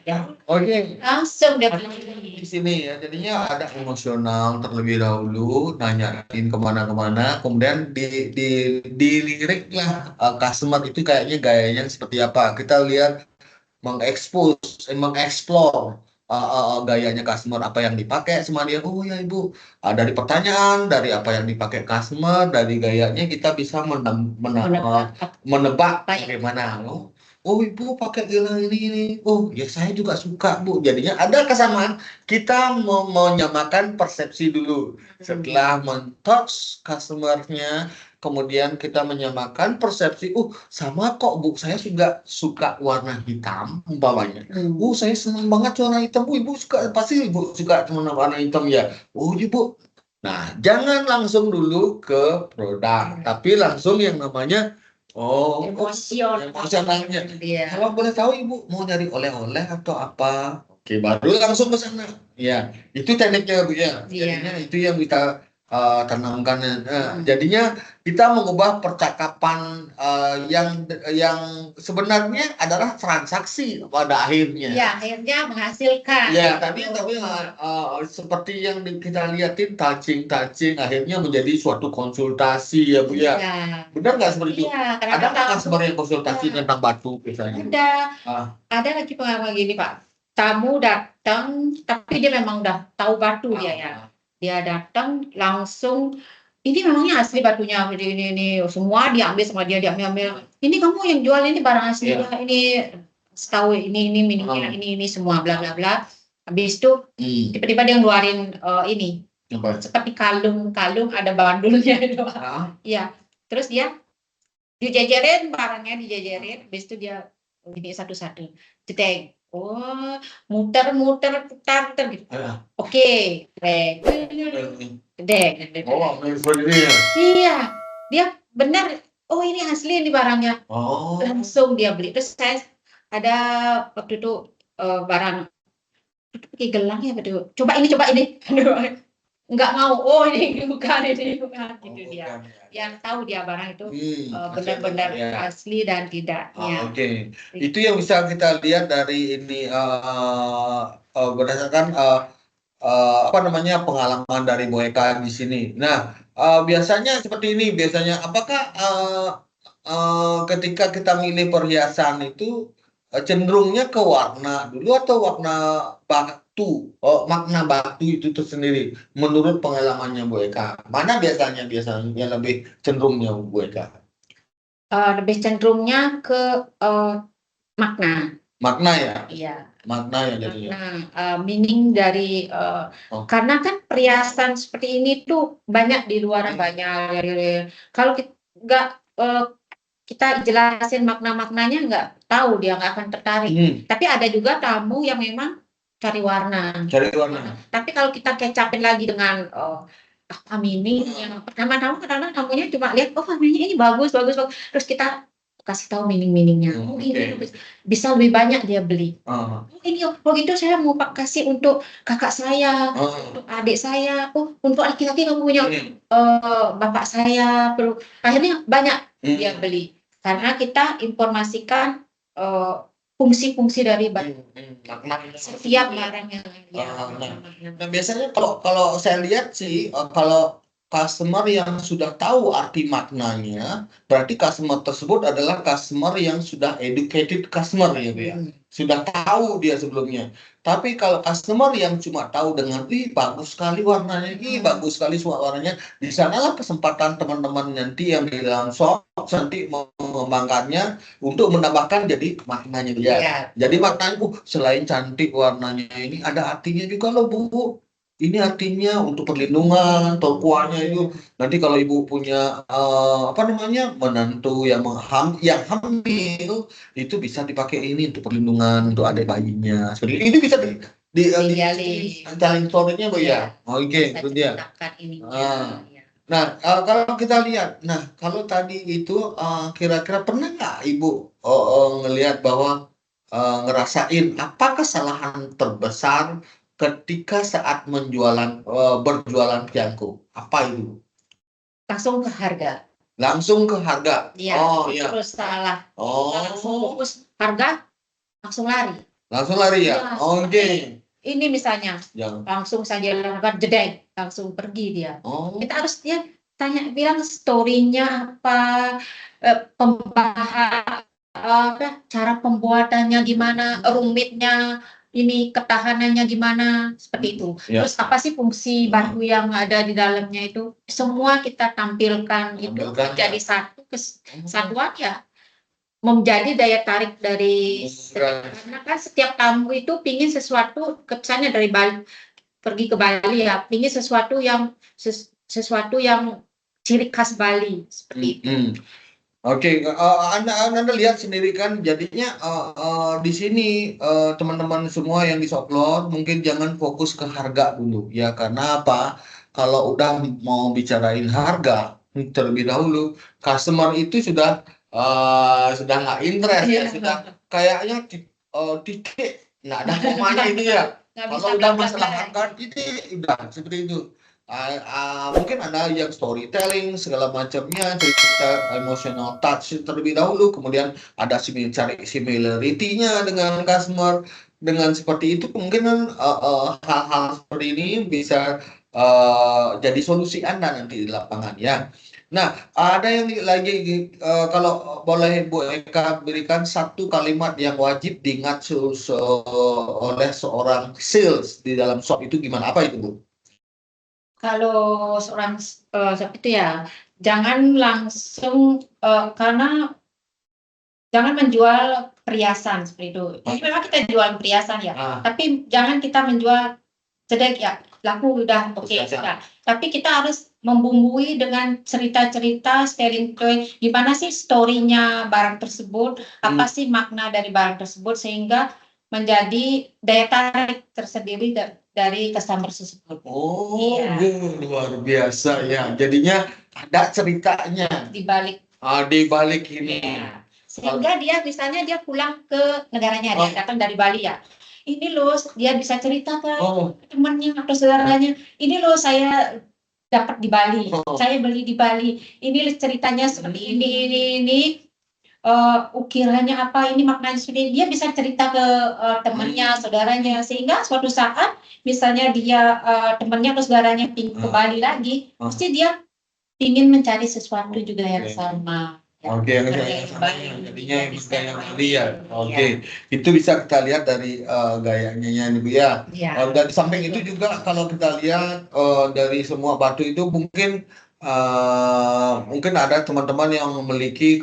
ya. Oke. Langsung dapat di sini ya. Jadinya ada emosional terlebih dahulu, nanyain kemana-kemana, kemudian dilirik lah customer itu kayaknya gayanya seperti apa. Kita lihat mengeksplor gayanya customer, apa yang dipakai sama dia. Oh ya Ibu, dari pertanyaan, dari apa yang dipakai customer, dari gayanya kita bisa menebak bagaimana. oh ibu pakai gelang ini, oh ya saya juga suka bu. Jadinya ada kesamaan, kita mau menyamakan persepsi dulu. Setelah men-touch customer-nya, kemudian kita menyamakan persepsi, sama kok bu, saya juga suka warna hitam umpamanya. Saya senang banget warna hitam, ibu suka, pasti ibu suka warna hitam ya. Oh iya bu. Nah, jangan langsung dulu ke produk, tapi langsung yang namanya emosionalnya. dia. Kalau boleh tahu ibu mau nyari oleh-oleh atau apa? Oke, baru langsung ke sana. Ya, itu tekniknya bu ya. Jadinya itu yang kita tanamkan. Jadinya kita mengubah percakapan yang sebenarnya adalah transaksi pada akhirnya. Ya, akhirnya menghasilkan. Ya, tapi seperti yang kita lihatin touching akhirnya menjadi suatu konsultasi ya Bu ya. Benar nggak seperti itu? Iya, Ada nggak customer yang konsultasi tentang batu misalnya? Ada lagi pengalaman gini Pak. Tamu datang, tapi dia memang udah tahu batu dia ya. Dia datang langsung, ini memangnya asli batunya, ini semua diambil sama dia, diambil. Ini kamu yang jual ini barang asli ya, ini setahu ini miningnya, ini semua bla bla bla. Habis itu tiba-tiba dia ngeluarin ini seperti kalung ada bandulnya itu. Iya. Terus dia dijejerin barangnya, habis itu dia ini satu-satu cetek. Oh, muter putar gitu. Oke, dek. Oh, ya. Iya, dia benar. Oh, ini asli ini barangnya. Langsung dia beli. Terus saya ada waktu itu barang pakai gelang ya betul. Coba ini. Nggak mau. Oh, ini bukan gitu dia. Yang tahu dia barang itu benar-benar asli dan tidaknya. Oke. Itu yang bisa kita lihat dari ini berdasarkan pengalaman dari Bu Eka di sini. Nah, biasanya seperti ini. Biasanya apakah ketika kita milih perhiasan itu cenderungnya ke warna dulu atau warna batu? Makna batu itu tersendiri menurut pengalamannya Bu Eka. Mana biasanya lebih cenderungnya Bu Eka? Lebih cenderungnya ke makna. Makna ya? Iya. Makna ya jadinya. Meaning dari karena kan perhiasan seperti ini tuh banyak di luaran banyak. Kalau kita jelasin makna-maknanya nggak tahu, dia nggak akan tertarik. Tapi ada juga tamu yang memang cari warna. Tapi kalau kita kecapin lagi dengan apa meaning yang pertama-tama kadang-kadang tamunya cuma lihat ini bagus. Terus kita kasih tahu meaning-meaningnya. Ini bisa lebih banyak dia beli. Ini gitu saya mau kasih untuk kakak saya, untuk adik saya, untuk laki-laki kamu punya bapak saya, perlu. Akhirnya banyak dia beli karena kita informasikan fungsi-fungsi dari setiap barangnya. Nah, biasanya kalau saya lihat sih kalau customer yang sudah tahu arti maknanya, berarti customer tersebut adalah customer yang sudah educated customer ya, Bu ya. Sudah tahu dia sebelumnya. Tapi kalau customer yang cuma tahu dengan bagus sekali warnanya, bagus sekali warnanya, di sanalah kesempatan teman-teman nanti yang di dalam shop nanti mengembangkannya untuk menambahkan jadi maknanya dia. Jadi maknanya selain cantik warnanya ini ada artinya juga loh Bu. Ini artinya untuk perlindungan, turkuaznya itu nanti kalau ibu punya menantu yang hamil itu bisa dipakai ini untuk perlindungan untuk adik bayinya. Seperti itu bisa di challenge story-nya Bu ya. Oke, itu dia. Nah, kalau kita lihat, kalau tadi itu kira-kira pernah nggak ibu ngelihat bahwa ngerasain apa kesalahan terbesar ketika saat berjualan pianku? Apa itu? Langsung ke harga. Langsung ke harga. Iya. Terus salah. Langsung fokus harga, langsung lari. Langsung lari ya? Oke. Ini misalnya, langsung saja jedeng, langsung pergi dia. Kita harus dia bilang story-nya apa, cara pembuatannya gimana, rumitnya, ini ketahanannya gimana, seperti itu. Terus apa sih fungsi batu yang ada di dalamnya itu? Semua kita tampilkan itu jadi satu kesatuan ya. menjadi daya tarik dari karena kan setiap tamu itu pingin sesuatu, kesannya dari Bali pergi ke Bali ya, pingin sesuatu yang sesuatu yang ciri khas Bali seperti itu. Oke, Anda lihat sendiri kan, jadinya di sini teman-teman semua yang di Soklor mungkin jangan fokus ke harga dulu ya, karena apa? Kalau udah mau bicarain harga terlebih dahulu, customer itu sudah nggak interest ya, sudah kayaknya titik nggak ada komanya itu ya. Kalau udah masalah harga ini udah seperti itu. Mungkin ada yang storytelling segala macamnya, cerita emotional touch terlebih dahulu, kemudian ada cari similarity-nya dengan customer, dengan seperti itu kemungkinan hal-hal seperti ini bisa jadi solusi Anda nanti di lapangan ya. Nah, ada yang lagi kalau boleh Bu Eka berikan satu kalimat yang wajib diingat oleh seorang sales di dalam shop itu gimana? Apa itu Bu? Kalau seorang seperti itu ya, jangan langsung karena jangan menjual perhiasan seperti itu. Jadi memang kita jual perhiasan ya, tapi jangan kita menjual sedek ya, laku udah oke sudah. Tapi kita harus membumbui dengan cerita-cerita storytelling, gimana sih story-nya barang tersebut, apa sih makna dari barang tersebut sehingga menjadi daya tarik tersendiri dari customer tersebut. Oh, luar biasa ya. Jadinya ada ceritanya di balik ini. Ya. Sehingga dia misalnya dia pulang ke negaranya, dia datang dari Bali ya. Ini loh dia bisa cerita ke temannya atau saudaranya. Ini loh saya dapat di Bali, saya beli di Bali. Ini ceritanya seperti ini. Ukirannya apa, ini maknanya seperti ini. Dia bisa cerita ke temannya, saudaranya, sehingga suatu saat misalnya dia temannya atau saudaranya ke Bali lagi, pasti dia ingin mencari sesuatu juga yang sama. Oke, jadinya gaya Bali ya. Oke, itu bisa kita lihat dari gayanya ya, Bu ya. Dan samping itu juga kalau kita lihat dari semua batu itu mungkin ada teman-teman yang memiliki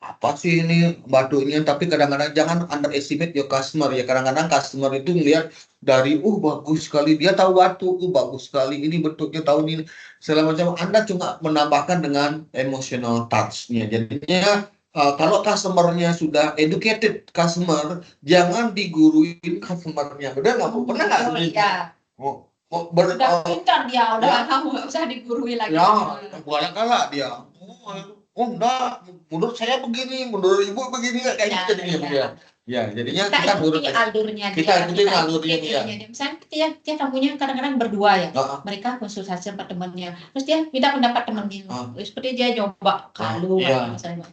apa sih ini batunya, tapi kadang-kadang jangan underestimate your customer ya. Kadang-kadang customer itu melihat dari bagus sekali, dia tahu batu, bagus sekali, ini bentuknya tahun ini segala macam. Anda cuma menambahkan dengan emotional touch-nya. Jadinya kalau customer-nya sudah educated customer, jangan diguruin customer-nya. Benar nggak Bu? Pernah nggak? Udah pintar dia, udah kamu nggak usah digurui lagi. Ya, banyak kala dia. Enggak, menurut saya begini, menurut Ibu begini, kayak gitu jadinya Bu ya. Ya, jadinya kita ikuti alurnya dia. Kita ikuti alurnya dia. Misalnya dia tamunya kadang-kadang berdua ya. Mereka konsultasi sama temannya. Terus dia minta pendapat temannya. Seperti dia nyoba kalung misalnya.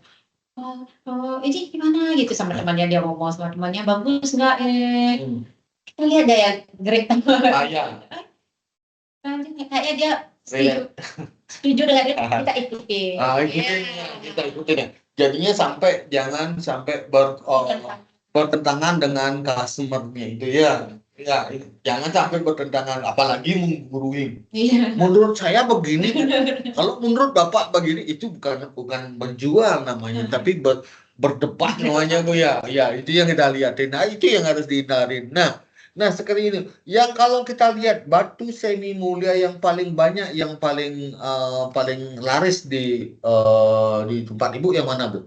Ini gimana gitu sama temannya, dia ngomong sama temannya, bagus nggak? Kita lihat ya great. Kayaknya dia setuju dengan itu, kita ikuti. Kita ikuti ya. Jadinya jangan sampai bertentangan dengan customer-nya itu ya. Ya, jangan sampai bertentangan, apalagi menggurui. Menurut saya begini, kalau menurut Bapak begini, itu bukan menjual namanya, tapi berdebat namanya Bu ya. Ya, itu yang kita lihatin. Nah, itu yang harus dihindarin. Nah, seperti ini. Yang kalau kita lihat batu semi mulia yang paling banyak, yang paling laris di tempat Ibu yang mana Bu?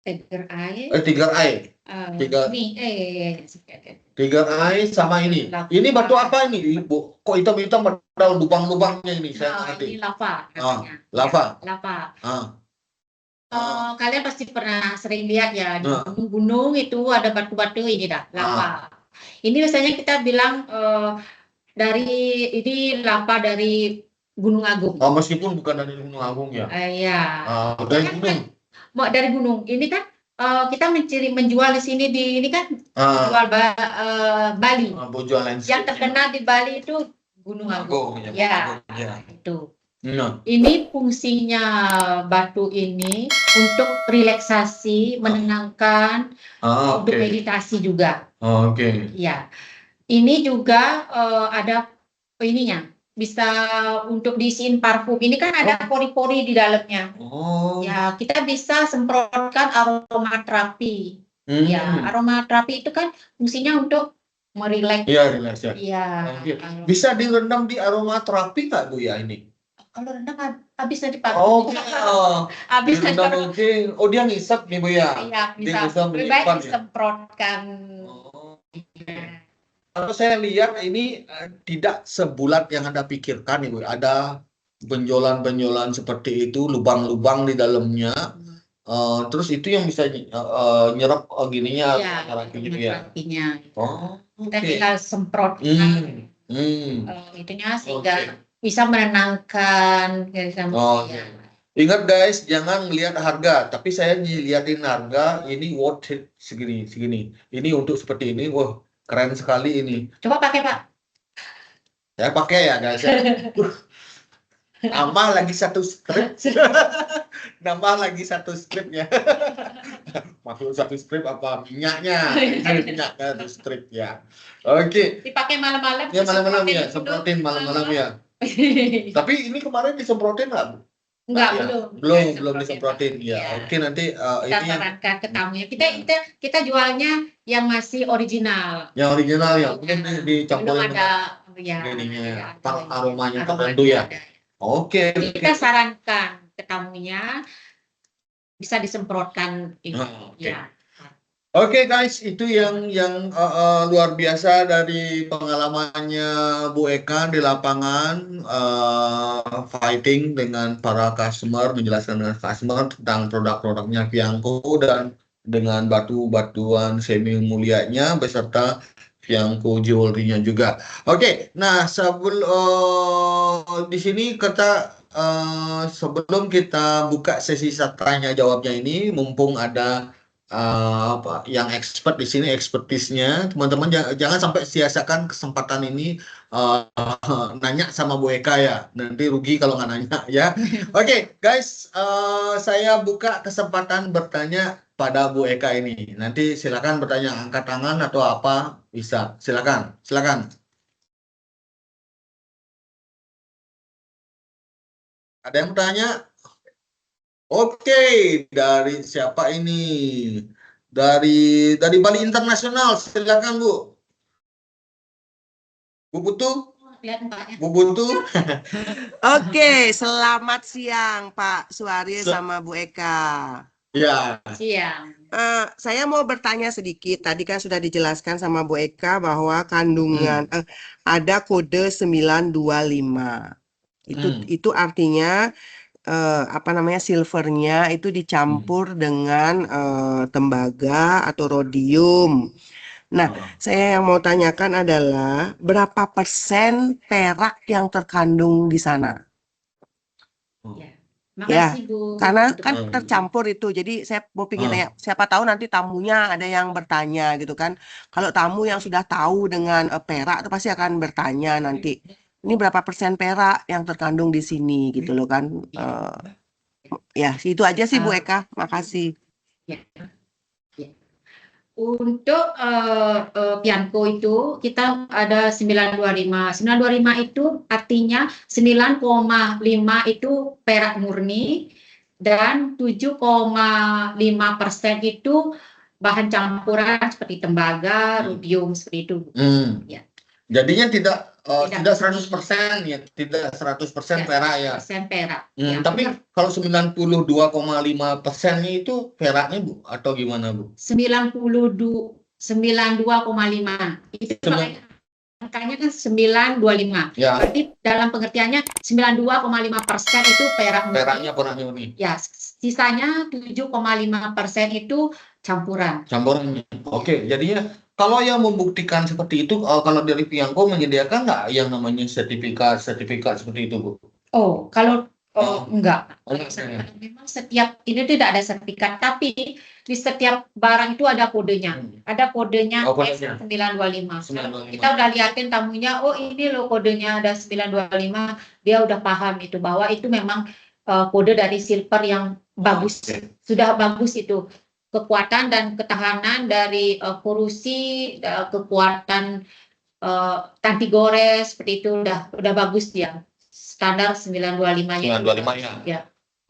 Tiger Eye. Tiger Eye. Tiger Eye sama ini. Ini batu apa ini Bu? Kok hitam-hitam ada lubang-lubangnya ini? Saya ngerti. Ini lava. Lava. Kalian pasti pernah sering lihat ya, di gunung-gunung itu ada batu-batu ini lava. Ini biasanya kita bilang ini lava dari Gunung Agung. Meskipun bukan dari Gunung Agung ya? Iya. Dari gunung. Dari gunung. Ini kan kita menjual di sini ini kan menjual Bali. Yang terkenal di Bali itu Gunung Agung. Ya. Itu. Ini fungsinya batu ini untuk relaksasi, menenangkan, untuk meditasi juga. Ya. Ini juga ada ininya. bisa untuk diisiin parfum. Ini kan ada pori-pori di dalamnya. Oh. Ya, kita bisa semprotkan aromaterapi. Ya, aromaterapi itu kan fungsinya untuk merileks. Iya, rileks ya. Iya. Bisa direndam di aromaterapi nggak Bu ya ini? Kalau rendang habis nanti Pak. Oh, habis direndam nanti. Oh, dia ngisep nih Bu ya? Iya, Dia bisa. ngisep Lebih baik menyimpan ya? disemprotkan. Oh. Iya. Kalau saya lihat ini tidak sebulat yang Anda pikirkan Ibu. Ada benjolan-benjolan seperti itu, lubang-lubang di dalamnya. Terus itu yang bisa nyerap gininya, Iya, terapinya ya. terapinya. Oh, Kita oke. tinggal semprotkan itunya sehingga bisa menenangkan. Oh, Ya. ingat guys, jangan melihat harga, tapi saya lihatin harga ini worth it segini, segini. Ini untuk seperti ini, wah keren sekali ini. Coba pakai Pak. Saya pakai ya guys. Ya. Nambah lagi satu strip. Nambah lagi satu stripnya. Maksud satu strip apa minyaknya? Minyaknya satu strip ya. Oke. Dipakai malam-malam. Ya malam-malam ya, semprotin malam-malam ya. Tapi ini kemarin disemprotin nggak? Enggak, ya? Belum disemprotin ya. Oke, nanti kita ini sarankan ke tamunya. Kita jualnya yang masih original. Yang original ya, belum dicampurin belum ada ya, ininya, aromanya tertentu ya. Oke. Kita sarankan ke tamunya bisa disemprotkan ya. Oke guys, itu yang luar biasa dari pengalamannya Bu Eka di lapangan fighting dengan para customer, menjelaskan dengan customer tentang produk-produknya Fianco dan dengan batu-batuan semi mulianya beserta Fianco jewelry-nya juga. Oke, nah di sini kita sebelum kita buka sesi tanya jawabnya ini, mumpung ada yang expert di sini, expertisnya teman-teman jangan sampai sia-siakan kesempatan ini nanya sama Bu Eka ya, nanti rugi kalau nggak nanya ya. Oke, guys, saya buka kesempatan bertanya pada Bu Eka ini. Nanti silakan bertanya, angkat tangan atau apa bisa, silakan. Ada yang bertanya? Oke, dari siapa ini? Dari Bali Internasional, silakan Bu. Bu Putu? Bu Putu? Oke, selamat siang Pak Suaryo sama Bu Eka. Ya. Siang. Saya mau bertanya sedikit. Tadi kan sudah dijelaskan sama Bu Eka bahwa kandungan ada kode 925. Itu artinya apa namanya silvernya itu dicampur dengan tembaga atau rhodium. Nah, saya yang mau tanyakan adalah berapa persen perak yang terkandung di sana? Ya, karena kan tercampur itu. Jadi saya mau pingin tanya, siapa tahu nanti tamunya ada yang bertanya gitu kan. Kalau tamu yang sudah tahu dengan perak itu pasti akan bertanya nanti. Ini berapa persen perak yang terkandung di sini gitu loh kan. Ya, itu aja sih Bu Eka. Makasih. Untuk Fianco itu kita ada 925. 925 itu artinya 9,5 itu perak murni dan 7,5% itu bahan campuran seperti tembaga, rhodium seperti itu. Ya. Jadinya tidak 100% ya, tidak 100% perak ya. Perak. Tapi kalau 92,5% itu peraknya Bu atau gimana Bu? 92,5 itu angkanya kan 925. Ya. Berarti dalam pengertiannya 92,5% itu perak murni. Peraknya perak murni. Ya, sisanya 7,5% itu campuran. Oke, jadinya kalau yang membuktikan seperti itu, kalau dari Fianco menyediakan nggak yang namanya sertifikat seperti itu, Bu? Oh, kalau enggak. Memang setiap ini tidak ada sertifikat, tapi di setiap barang itu ada kodenya. Ada kodenya S925. Kita udah liatin tamunya, oh ini loh kodenya ada 925. Dia udah paham itu bahwa itu memang kode dari silver yang bagus. Sudah bagus itu. Kekuatan dan ketahanan dari korosi, kekuatan anti gores seperti itu udah bagus dia. Standar 925-nya. 925 ya. Ya.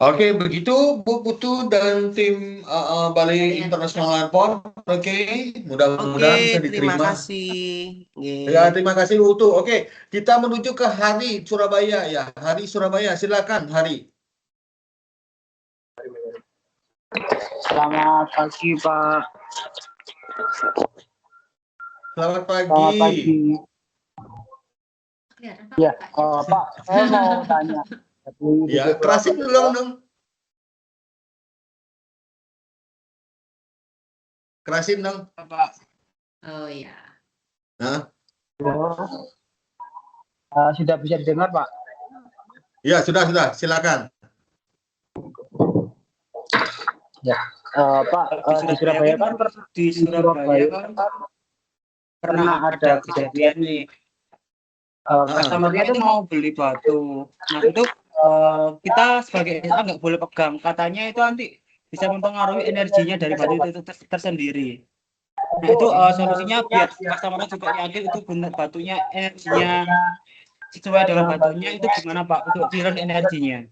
Oke, begitu Bu Putu dan tim Balai Internasional Airport. Oke, mudah-mudahan bisa terima diterima. kasih. Ya, terima kasih Bu Putu. Oke, kita menuju ke Hari Surabaya ya. Hari Surabaya, silakan Hari. Selamat pagi, Pak. Selamat pagi. Selamat pagi. Ya, Pak, saya mau tanya. Ya, kerasin dulu dong. Kerasin dong. Pak. Oh ya. Hah? Sudah bisa didengar, Pak? Ya, sudah. Silakan. Ya, Pak, di Surabaya kan pernah ada kejadian nih. Customer-nya itu mau beli batu. Nah, itu kita sebagai SA nggak boleh pegang. Katanya itu nanti bisa mempengaruhi energinya dari batu itu tersendiri. Nah, itu solusinya biar customer juga yakin itu benar batunya energinya sesuai dengan batunya, itu gimana Pak untuk clearance energinya?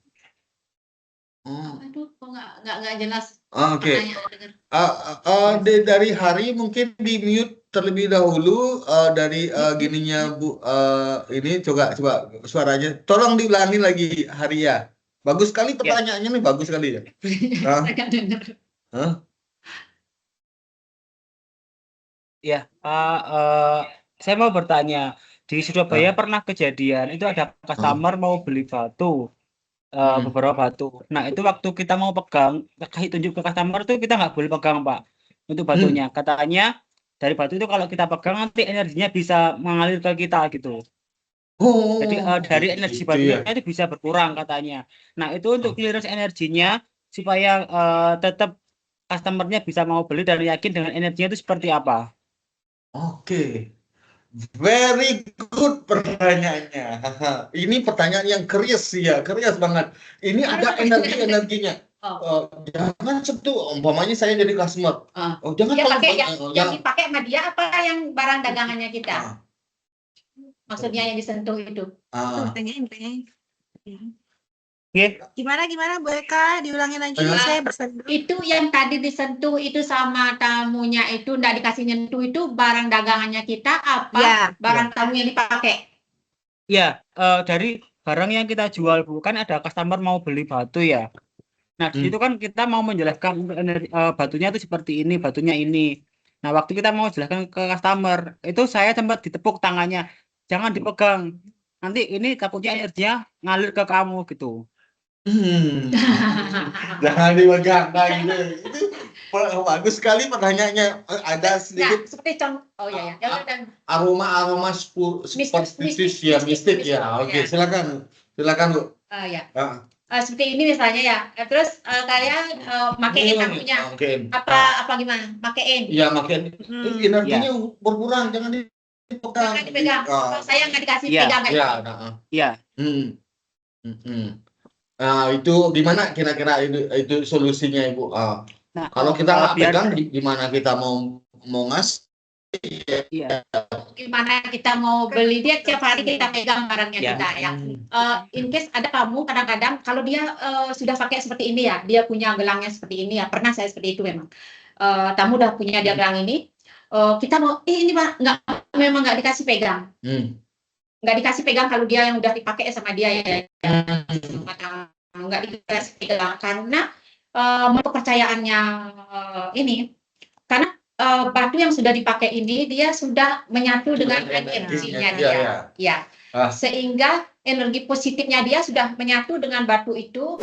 Aduh, kok nggak jelas. Oke. Dari Hari mungkin di mute terlebih dahulu dari gininya Bu. Ini coba suaranya. Tolong diulangi lagi Hari ya. Bagus sekali pertanyaannya nih, bagus sekali ya. Saya nggak dengar. Hah? Ya, Pak, saya mau bertanya, di Surabaya pernah kejadian itu ada customer mau beli batu, beberapa batu. Nah, itu waktu kita mau pegang, kasih tunjuk ke customer itu kita nggak boleh pegang, Pak, untuk batunya. Katanya dari batu itu kalau kita pegang nanti energinya bisa mengalir ke kita gitu. Jadi dari energi batunya itu bisa berkurang katanya. Nah, itu untuk clearance energinya supaya tetap customer-nya bisa mau beli dan yakin dengan energinya itu seperti apa. Oke. Very good pertanyaannya. Ini pertanyaan yang curious ya, curious banget. Ini ada energinya. Jangan sentuh, umpamanya saya jadi customer. Jangan pakai yang dipakai sama dia apa yang barang dagangannya kita? Maksudnya yang disentuh itu. Gimana Bu Eka, diulangin lagi saya bersentuh. Itu yang tadi disentuh itu sama tamunya itu enggak dikasih nyentuh itu barang dagangannya kita apa barang tamu yang dipakai? Ya, dari barang yang kita jual Bu, kan ada customer mau beli batu ya. Nah, di situ kan kita mau menjelaskan batunya itu seperti ini, batunya ini. Nah, waktu kita mau jelaskan ke customer, itu saya sempat ditepuk tangannya. Jangan dipegang. Nanti ini takutnya energinya ngalir ke kamu gitu. Jangan dipegang. Nah, itu bagus sekali pertanyaannya. Ada sedikit seperti contoh aroma mistis ya. Oke, silakan Bu. Seperti ini misalnya ya. Terus kayak makein tamunya. Apa gimana? Makein. Iya, makein. Energinya berkurang, jangan dipegang. Saya nggak dikasih pegang kayak Iya. Nah, itu gimana kira-kira itu solusinya Ibu? Nah, kalau kita nggak pegang, gimana kita mau ngasih? Gimana kita mau beli, dia tiap hari kita pegang barangnya kita ya. In case ada tamu kadang-kadang kalau dia sudah pakai seperti ini ya, dia punya gelangnya seperti ini ya, pernah saya seperti itu memang. Tamu udah punya dia gelang ini, kita mau ini Pak, memang nggak dikasih pegang. Nggak dikasih pegang kalau dia yang udah dipakai sama dia ya. Nggak dikasih pegang karena kepercayaannya ini, karena batu yang sudah dipakai ini dia sudah menyatu dengan energinya dia. Sehingga energi positifnya dia sudah menyatu dengan batu itu.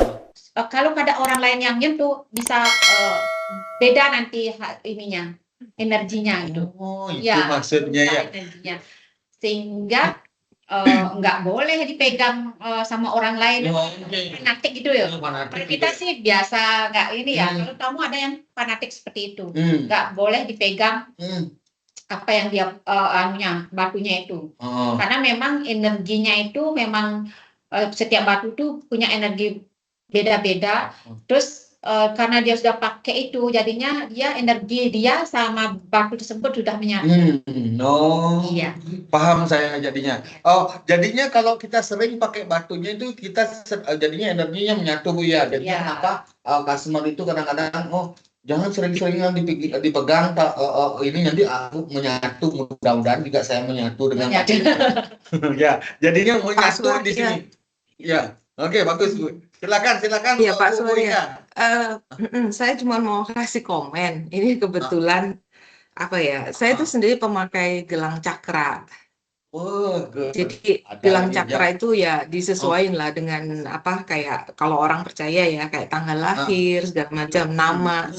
Kalau ada orang lain yang nyentuh bisa beda nanti ininya, energinya itu. Itu maksudnya ya. Energinya. Sehingga nggak boleh dipegang sama orang lain fanatik gitu ya. Kalau kita sih biasa nggak ini ya. Kalau kamu ada yang fanatik seperti itu, nggak boleh dipegang apa yang dia batunya itu. Karena memang energinya itu memang setiap batu itu punya energi beda-beda. Terus karena dia sudah pakai itu, jadinya energi dia sama batu tersebut sudah menyatu. Oh, Iya. paham saya jadinya. Oh, jadinya kalau kita sering pakai batunya itu kita jadinya energinya menyatu Bu ya. Jadinya Iya. kenapa customer itu kadang-kadang jangan sering-seringan dipegang ini nanti aku menyatu, mudah-mudahan juga saya menyatu dengan Menyatu. ya, jadinya menyatu Surya. di sini. Ya, oke bagus Bu. Silakan Iya, Pak Bu Surya. Ika. Saya cuma mau kasih komen. Ini kebetulan apa ya? Saya itu sendiri pemakai gelang cakra. Good. Jadi Ada gelang lagi, cakra itu ya disesuaikan lah dengan apa, kayak kalau orang percaya ya, kayak tanggal lahir segala macam, nama.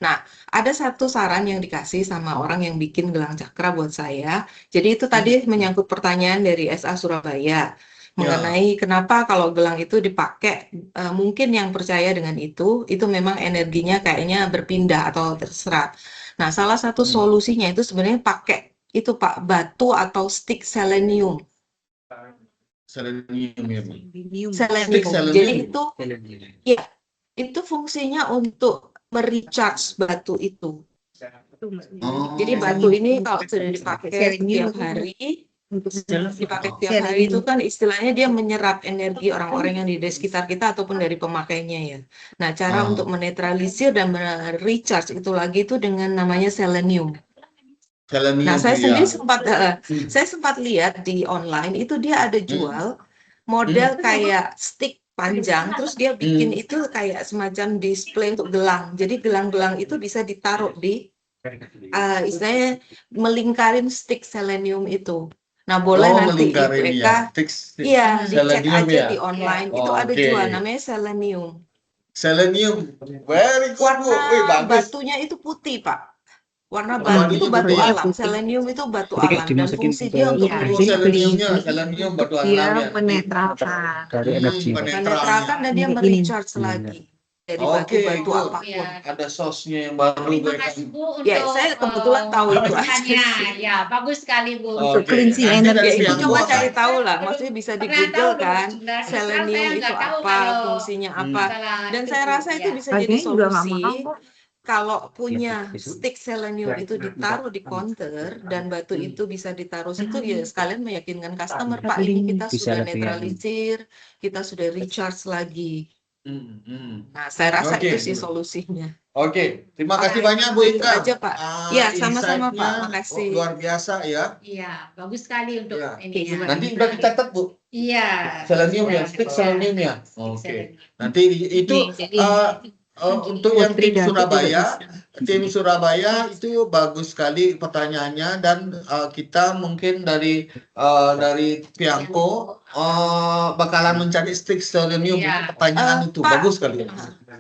Nah, ada satu saran yang dikasih sama orang yang bikin gelang cakra buat saya. Jadi itu tadi menyangkut pertanyaan dari SA Surabaya mengenai kenapa kalau gelang itu dipakai, mungkin yang percaya dengan itu memang energinya kayaknya berpindah atau terserap. Nah, salah satu solusinya itu sebenarnya pakai itu Pak, batu atau stick selenium. Selenium ya Bu. Selenium. selenium. Jadi itu ya, itu fungsinya untuk merecharge batu itu. Jadi batu ini kalau sudah dipakai setiap hari, itu kan istilahnya dia menyerap energi orang-orang yang di sekitar kita ataupun dari pemakainya ya. Nah, cara untuk menetralisir dan merecharge itu lagi itu dengan namanya selenium. Nah, saya sendiri sempat lihat di online itu dia ada jual model kayak stick panjang, terus dia bikin itu kayak semacam display untuk gelang. Jadi gelang-gelang itu bisa ditaruh di istilahnya melingkarin stick selenium itu. Nah, boleh nanti Ibu Eka, iya, dicek aja di online. Itu ada jual namanya selenium. Selenium, very good Bu. Warna Bagus. batunya itu putih Pak. Warna batu itu batu alam, selenium itu batu alam, dan fungsi dia untuk selenium batu alam ya. Menetralkan dari energi. menetralkan dan dia merecharge lagi dari batu-batu apapun. Ada sosnya yang baru. Terima kasih Bu untuk Ya, saya kebetulan tahu itu aja penjelasannya. sih. Ya, bagus sekali Bu. Untuk cleansing energi. Ya, itu coba cari tahu lah, maksudnya bisa di Google kan, selenium itu apa, fungsinya apa, dan saya rasa itu bisa jadi solusi. Kalau punya stick selenium itu ditaruh di counter dan batu itu bisa ditaruh situ, ya sekalian meyakinkan customer, Pak, ini kita sudah netralisir, kita sudah recharge lagi. Nah, saya rasa itu sih solusinya. Oke, terima kasih banyak Bu Ika. Itu aja Pak. Ya, sama-sama Pak, makasih. Luar biasa ya. Iya, bagus sekali untuk ini. Nanti udah dicatat Bu. Iya. Selenium ya, stick selenium ya. Oke. Nanti itu untuk yang tim Surabaya itu bagus sekali pertanyaannya, dan kita mungkin dari Pianko bakalan mencari stick selenium pertanyaan itu Pak, bagus sekali.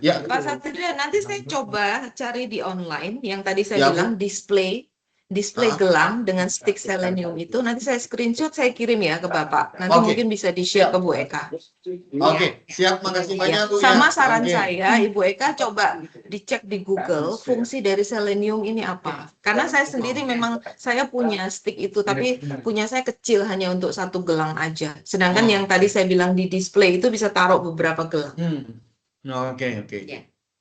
Ya. Pak Satria, nanti saya coba cari di online yang tadi saya bilang display gelang dengan stick selenium itu, nanti saya screenshot, saya kirim ya ke Bapak. Nanti mungkin bisa di-share ke Bu Eka. Oke, siap, makasih banyak Bu. Sama saran saya, Ibu Eka coba dicek di Google fungsi dari selenium ini apa. Karena saya sendiri memang saya punya stick itu, tapi punya saya kecil hanya untuk satu gelang aja. Sedangkan yang tadi saya bilang di display itu bisa taruh beberapa gelang. Oke.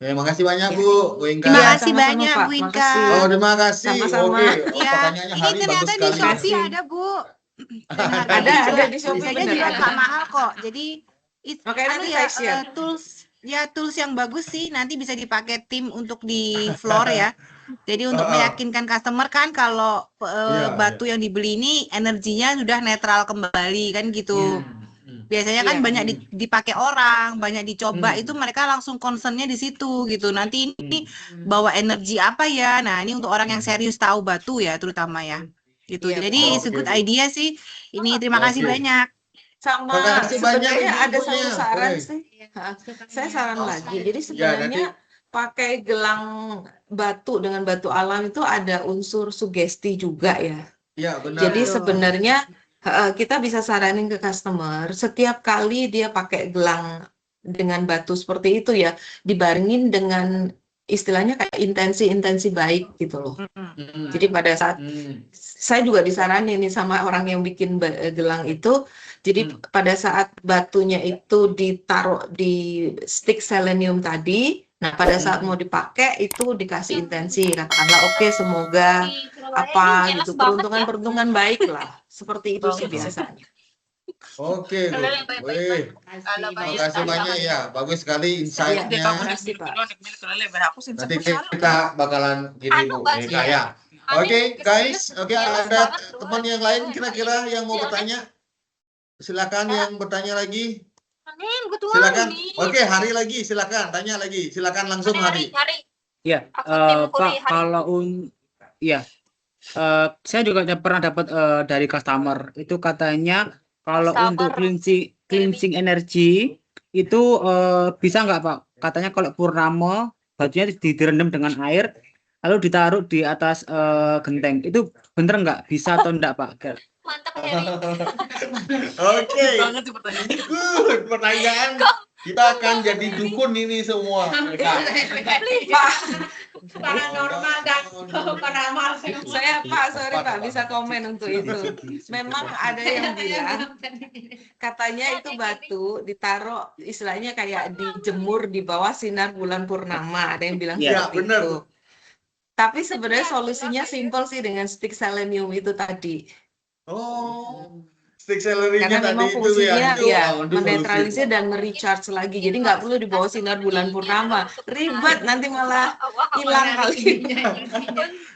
Terima kasih banyak Bu Inka. Terima kasih sama-sama, banyak Pak. Bu Inka. Makasih. Oh, terima kasih. Sama-sama. Oke. Ya, Pertanyaannya ini Hari bagus ternyata di sekali. Shopee ada Bu. Dan Ada harganya di Shopee, harganya bener juga ada. nggak mahal kok. Jadi Makanya nanti saya share. tools yang bagus sih, nanti bisa dipakai tim untuk di floor ya. Jadi untuk meyakinkan customer kan kalau batu yang dibeli ini energinya sudah netral kembali kan gitu. Biasanya kan banyak dipakai orang, banyak dicoba, itu mereka langsung concernnya di situ gitu. Nanti ini bawa energi apa ya? Nah, ini untuk orang yang serius tahu batu ya, terutama ya. Gitu. Jadi it's a good idea sih. Ini terima kasih banyak. Sama Makasih banyak, sebenarnya ada Ibu-ibunya. satu saran Boleh. sih. Saya saran lagi. Jadi sebenarnya pakai gelang batu dengan batu alam itu ada unsur sugesti juga ya. Ya, benar. Jadi sebenarnya kita bisa saranin ke customer setiap kali dia pakai gelang dengan batu seperti itu ya, dibarengin dengan istilahnya kayak intensi baik gitu loh. Jadi pada saat saya juga disaranin nih sama orang yang bikin gelang itu, jadi pada saat batunya itu ditaruh di stick selenium tadi, Nah, pada saat mau dipakai itu dikasih intensi, katakanlah oke semoga apa gitu, peruntungan baik lah, seperti itu sih biasanya. Oke, wih, makasih banyak ya, bagus sekali insight-nya. Makasih Pak. Nanti kita bakalan gini Bu Eka ya. Oke guys, oke ada teman yang lain kira-kira yang mau bertanya? Silakan yang bertanya lagi. Silakan. Oke, Hari lagi, silakan tanya lagi. Silakan langsung Hari. Ya, Pak, kalau ya, saya juga pernah dapat dari customer itu katanya kalau untuk cleansing energi itu bisa nggak Pak? Katanya kalau purnama batunya direndam dengan air lalu ditaruh di atas genteng. Itu bener nggak? Bisa atau enggak Pak? Mantap Heri. Oke. Good pertanyaan. Kita akan jadi dukun ini semua. Paranormal dan paranormal. Saya Pak, sorry Pak, bisa komen untuk itu. Memang ada yang bilang katanya itu batu ditaruh istilahnya kayak dijemur di bawah sinar bulan purnama. Ada yang bilang Ya, seperti benar. itu. Tapi sebenarnya solusinya simpel sih dengan stick selenium itu tadi. Oh, stick selerinya Karena tadi memang itu fungsinya ya, itu ya itu menetralisir dan nge-recharge lagi. Jadi nggak perlu di bawah sinar bulan purnama. Ribet nanti malah hilang kali.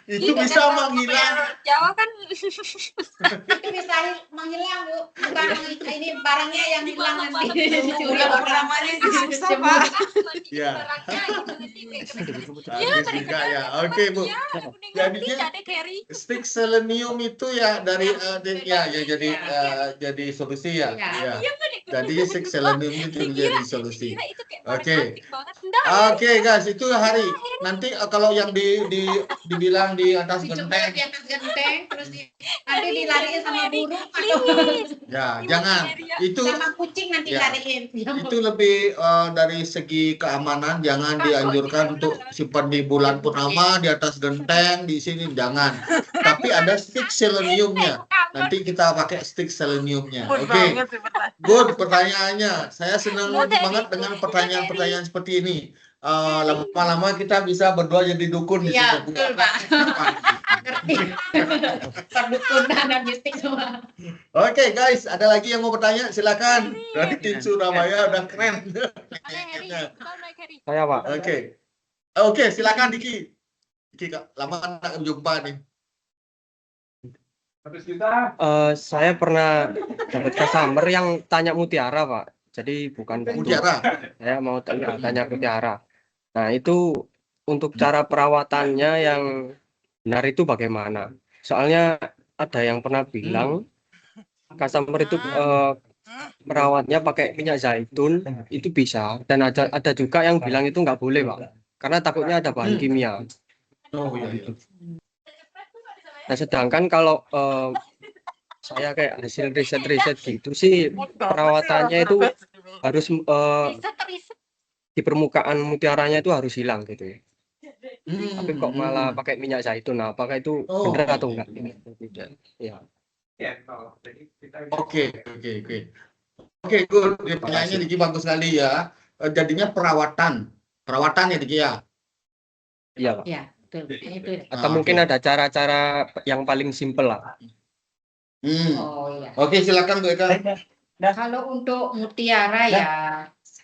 itu bisa menghilang. Jawa kan Itu bisa menghilang Bu, bukan ini barangnya yang hilang nanti. Bulan purnamanya itu susah Pak. Ya. Iya, Bagus juga ya. Oke Bu. Jadinya stick selenium itu ya dari ya jadi solusi ya. Iya. Ya. Jadi stick selenium itu jadi solusi. Oke. Oke. Oke guys, itu Hari. Nanti kalau yang dibilang di atas Dijemur genteng, di atas genteng, terus nanti dilariin sama burung atau ya jangan. Itu sama kucing nanti Ya. lariin. itu lebih dari segi keamanan, jangan dianjurkan untuk simpan di bulan purnama di atas genteng di sini, jangan. Tapi ada stick seleniumnya. Nanti kita pakai stick seleniumnya. Oke. Good pertanyaannya. Saya senang banget dengan pertanyaan-pertanyaan seperti ini. Lama-lama kita bisa berdua jadi dukun di Iya, sini. betul Pak. Ngerti. Perdukunan dan mistik semua. Oke guys, ada lagi yang mau bertanya? Silakan. Dari tim Surabaya udah keren. Saya Pak. Oke. Oke, silakan Diki. Diki Kak, lama tak jumpa nih. Saya pernah dapat customer yang tanya mutiara Pak. Jadi bukan batu. Mutiara. Saya mau tanya mutiara. Nah itu untuk cara perawatannya yang benar itu bagaimana? Soalnya ada yang pernah bilang customer itu merawatnya pakai minyak zaitun itu bisa, dan ada juga yang bilang itu nggak boleh Pak, karena takutnya ada bahan kimia. Oh iya. Nah sedangkan kalau saya kayak hasil riset gitu sih, perawatannya itu harus di permukaan mutiaranya itu harus hilang gitu ya. Tapi kok malah pakai minyak zaitun, nah, apakah itu benar atau enggak? Tidak. Ya. Oke, good. Pertanyaannya Diki bagus sekali ya. Jadinya perawatan ya Diki ya. Iya Pak. Ya, betul. Itu. Atau mungkin ada cara-cara yang paling simpel lah. Oh iya. Oke, silakan Bu Eka. Kalau untuk mutiara ya,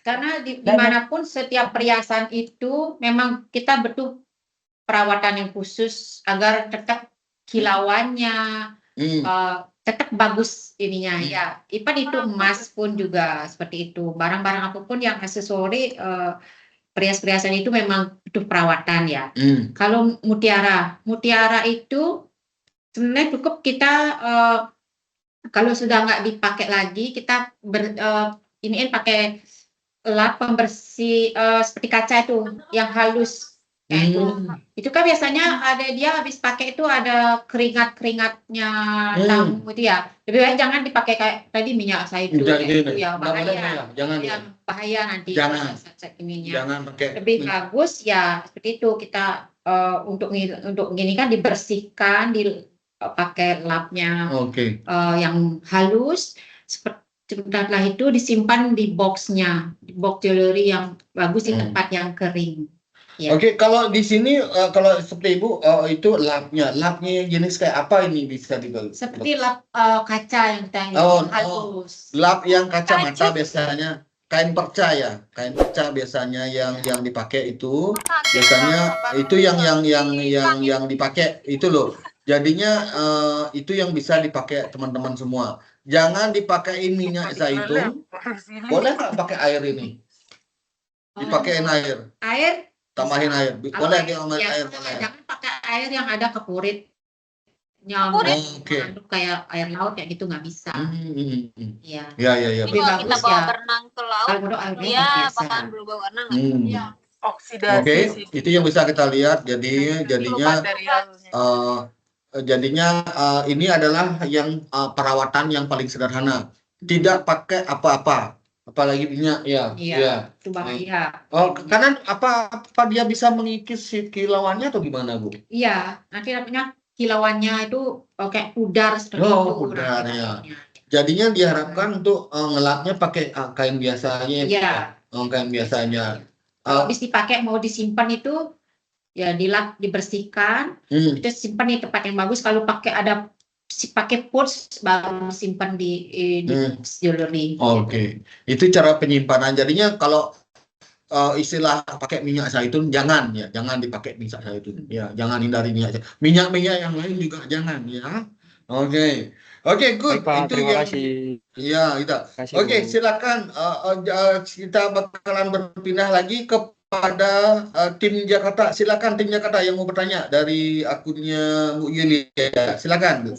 karena dimanapun setiap perhiasan itu memang kita butuh perawatan yang khusus agar tetap kilauannya, tetap bagus ininya ya. Even itu emas pun juga seperti itu. Barang-barang apapun yang aksesori perhiasan itu memang butuh perawatan ya. Kalau mutiara itu sebenarnya cukup kita kalau sudah nggak dipakai lagi, kita iniin pakai lap pembersih seperti kaca itu yang halus. Itu kan biasanya dia habis pakai itu ada keringat-keringatnya tamu itu ya. Lebih baik jangan dipakai kayak tadi minyak zaitun itu ya bahaya. Yang bahaya nanti. Jangan pakai. Lebih bagus ya seperti itu kita untuk gini kan dibersihkan, pakai lapnya yang halus setelah itu disimpan di boxnya, di box jewelry yang bagus di tempat yang kering. Ya. Oke, kalau di sini kalau seperti Ibu itu lapnya yang jenis kayak apa ini bisa dibagi? Seperti lap kaca yang kita halus. Lap yang kacamata biasanya kain perca ya, kain perca biasanya yang dipakai itu biasanya itu yang dipakai itu loh. Jadinya itu yang bisa dipakai teman-teman semua. Jangan dipakai minyak zaitun. Boleh nggak pakai air ini? Dipakein air. Air Tambahin air. Boleh tambahin ya, air boleh. jangan pakai air yang ada kepuritnya. Oke. Kayak air laut kayak gitu nggak bisa. Iya. Ya. Lebih Kalau bagus kita bawa ya. berenang ke laut, Kalau air dia biasa. bakalan berubah warna nggak? Iya. Oksidasi Oke, sih. itu yang bisa kita lihat. Jadinya ini adalah yang perawatan yang paling sederhana. Tidak pakai apa-apa, apalagi minyak ya. Iya. Itu bahaya. Oh, karena apa dia bisa mengikis si kilauannya atau gimana, Bu? Iya, nanti namanya kilauannya itu kayak pudar seperti Oh, itu. pudar ya. Jadinya diharapkan untuk ngelapnya pakai kain biasanya. Iya. Kain biasanya. Kalau habis dipakai mau disimpan itu ya dilap, dibersihkan, itu simpan di tempat yang bagus. Kalau pakai pouch baru simpan di jewelry. Oke. Itu cara penyimpanan. Jadinya kalau istilah pakai minyak zaitun jangan dipakai minyak zaitun. Ya, jangan hindari minyak. Minyak yang lain juga jangan ya. Oke. Oke, good. Baik, Pak, Itu terima yang kasih. Iya, kita. Kasih, Oke, Bu. silakan kita bakalan berpindah lagi kepada tim Jakarta. Silakan tim Jakarta yang mau bertanya dari akunnya Bu Yuli. Ya, silakan, Bu.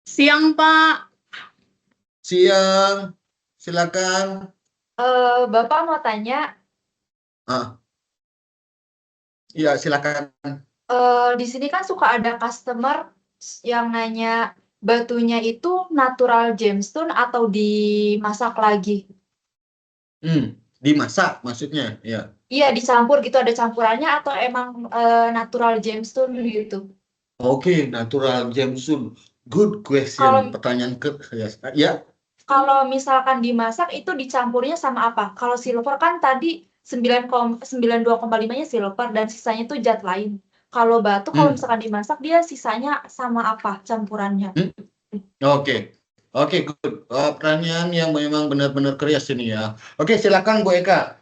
Siang, Pak. Siang. Silakan. Bapak mau tanya, Iya, silakan. di sini kan suka ada customer yang nanya batunya itu natural gemstone atau dimasak lagi? Dimasak maksudnya, ya. Iya, dicampur gitu, ada campurannya atau emang natural gemstone gitu? Oke, natural gemstone. Good question. Pertanyaan ya. Kalau misalkan dimasak itu dicampurnya sama apa? Kalau silver kan tadi 92,5-nya silver dan sisanya itu zat lain. Kalau batu kalau misalkan dimasak dia sisanya sama apa campurannya? Oke, good. Pertanyaan yang memang benar-benar curious ini ya. Oke, silakan Bu Eka.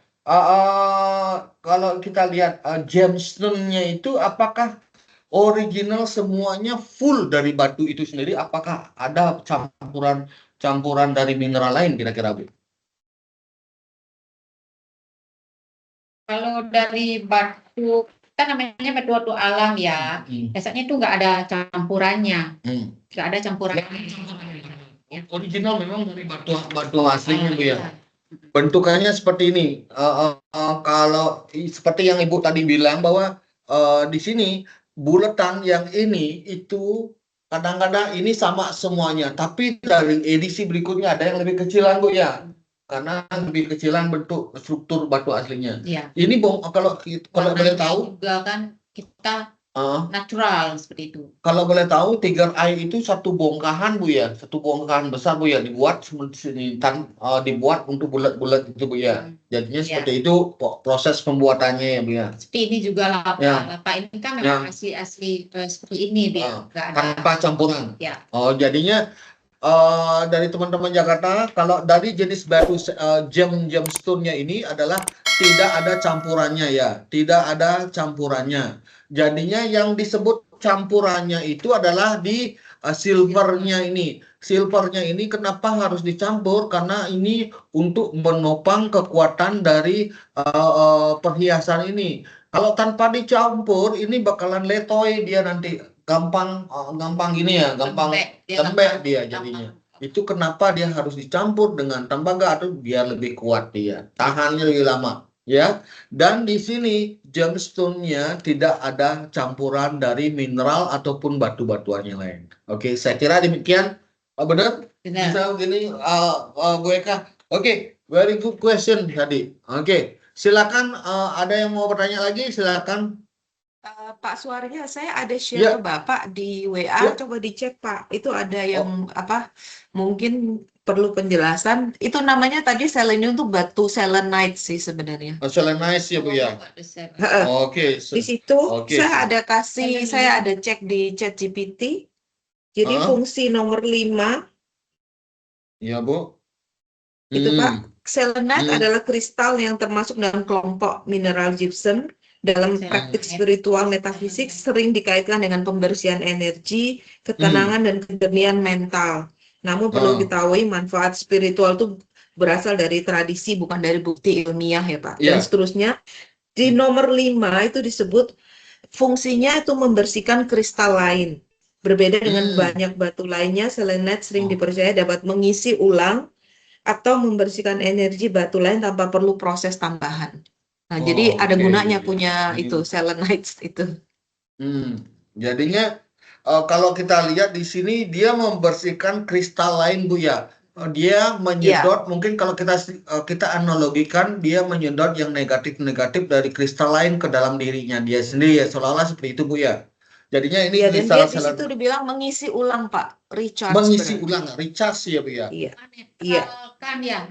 Kalau kita lihat gemstone-nya itu apakah original semuanya full dari batu itu sendiri? Apakah ada campuran dari mineral lain kira-kira, Bu? Kalau dari batu, kita namanya batu alam ya. Biasanya itu nggak ada campurannya. Nggak ada campurannya. Original memang dari batu aslinya, Bu ya. Bentukannya seperti ini. Kalau seperti yang Ibu tadi bilang bahwa di sini bulatan yang ini itu kadang-kadang ini sama semuanya, tapi dari edisi berikutnya ada yang lebih kecilan, Bu ya. Karena lebih kecilan bentuk struktur batu aslinya. Iya. Ini kalau boleh tahu juga kan kita natural seperti itu. Kalau boleh tahu Tiger Eye itu satu bongkahan, Bu ya, satu bongkahan besar, Bu ya, dibuat dibuat untuk bulat-bulat itu, Bu ya. Jadinya seperti itu proses pembuatannya ya, Bu ya. Seperti ini juga lapa ini kan memang asli seperti ini dia, tanpa campuran. Ya. Jadinya dari teman-teman Jakarta, kalau dari jenis batu gemstone-nya ini adalah tidak ada campurannya ya, tidak ada campurannya. Jadinya yang disebut campurannya itu adalah di silvernya ini. Silvernya ini kenapa harus dicampur? Karena ini untuk menopang kekuatan dari perhiasan ini. Kalau tanpa dicampur, ini bakalan letoy dia nanti. Gampang gini ya, gampang lembek dia jadinya. Itu kenapa dia harus dicampur dengan tembaga atau biar lebih kuat dia, tahannya lebih lama ya. Dan di sini gemstone-nya tidak ada campuran dari mineral ataupun batu-batuan yang lain. Oke, saya kira demikian. Benar? Bisa begini, Bu Eka. Oke, very good question tadi. Oke, silakan ada yang mau bertanya lagi, silakan. Pak Suarya, saya ada Ya. share ke Bapak di WA, Ya. coba dicek Pak. Itu ada yang mungkin perlu penjelasan. Itu namanya tadi selenium itu batu selenite sih sebenarnya. Selenite ya Bu ya. Heeh. Oke. Di situ Oke. saya ada cek di ChatGPT. Jadi fungsi nomor 5 Ya Bu. itu Pak, selenite adalah kristal yang termasuk dalam kelompok mineral gypsum. Dalam praktik spiritual metafisik sering dikaitkan dengan pembersihan energi, ketenangan, dan kejernihan mental. Namun perlu diketahui manfaat spiritual itu berasal dari tradisi, bukan dari bukti ilmiah ya Pak. Dan seterusnya, di nomor 5 itu disebut fungsinya itu membersihkan kristal lain. Berbeda dengan banyak batu lainnya, selenite sering dipercaya dapat mengisi ulang atau membersihkan energi batu lain tanpa perlu proses tambahan. Nah, jadi ada gunanya punya itu selenite itu. Jadinya kalau kita lihat di sini dia membersihkan kristal lain Bu ya. Dia menyedot mungkin kalau kita analogikan dia menyedot yang negatif-negatif dari kristal lain ke dalam dirinya dia sendiri ya, seolah-olah seperti itu Bu ya. Jadinya ini dan kristal dia di situ dibilang mengisi ulang Pak, recharge. Mengisi ulang, recharge ya Bu ya. Iya.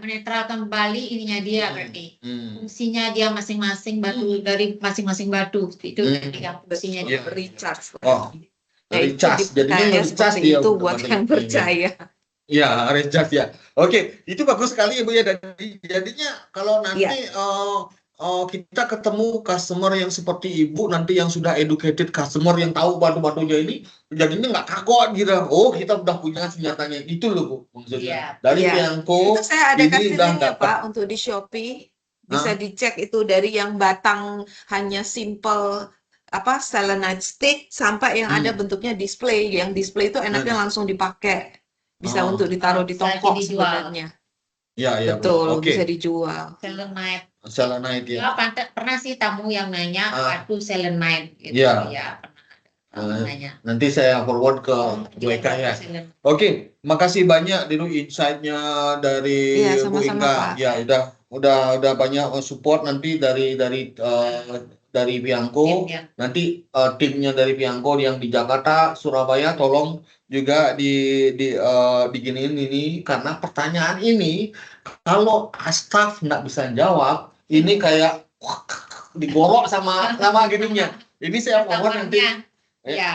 Menetralkan kembali ininya dia berarti. Fungsinya dia masing-masing batu dari masing-masing batu itu yang fungsinya dia recharge. Recharge. Jadinya recharge dia itu buat yang percaya. Ya, recharge ya. Oke, itu bagus sekali ya Bu ya. Jadinya kalau nanti kita ketemu customer yang seperti Ibu nanti yang sudah educated customer yang tahu batu-batunya ini, jadinya nggak kaget gitu. Oh, kita udah punya senjatanya itu loh Bu maksudnya. Dari Pianko itu saya ada ini kasih udah linknya dapat. Pak untuk di Shopee, bisa dicek itu dari yang batang hanya simple selenite stick sampai yang ada bentuknya display. Yang display itu enaknya langsung dipakai, bisa untuk ditaruh di toko sebenarnya. Ya, betul, bisa dijual. Selenite ya. Pernah sih tamu yang nanya batu selenite gitu ya. Nanti saya forward ke Bu Eka ya. Oke, makasih banyak Dinu insight-nya dari Bu Eka. Ya, udah banyak support nanti dari Pianko. Nanti timnya dari Pianko yang di Jakarta, Surabaya tolong juga diginiin ini karena pertanyaan ini kalau staff nggak bisa jawab, ini kayak digorok sama gitunya. Ini saya forward nanti.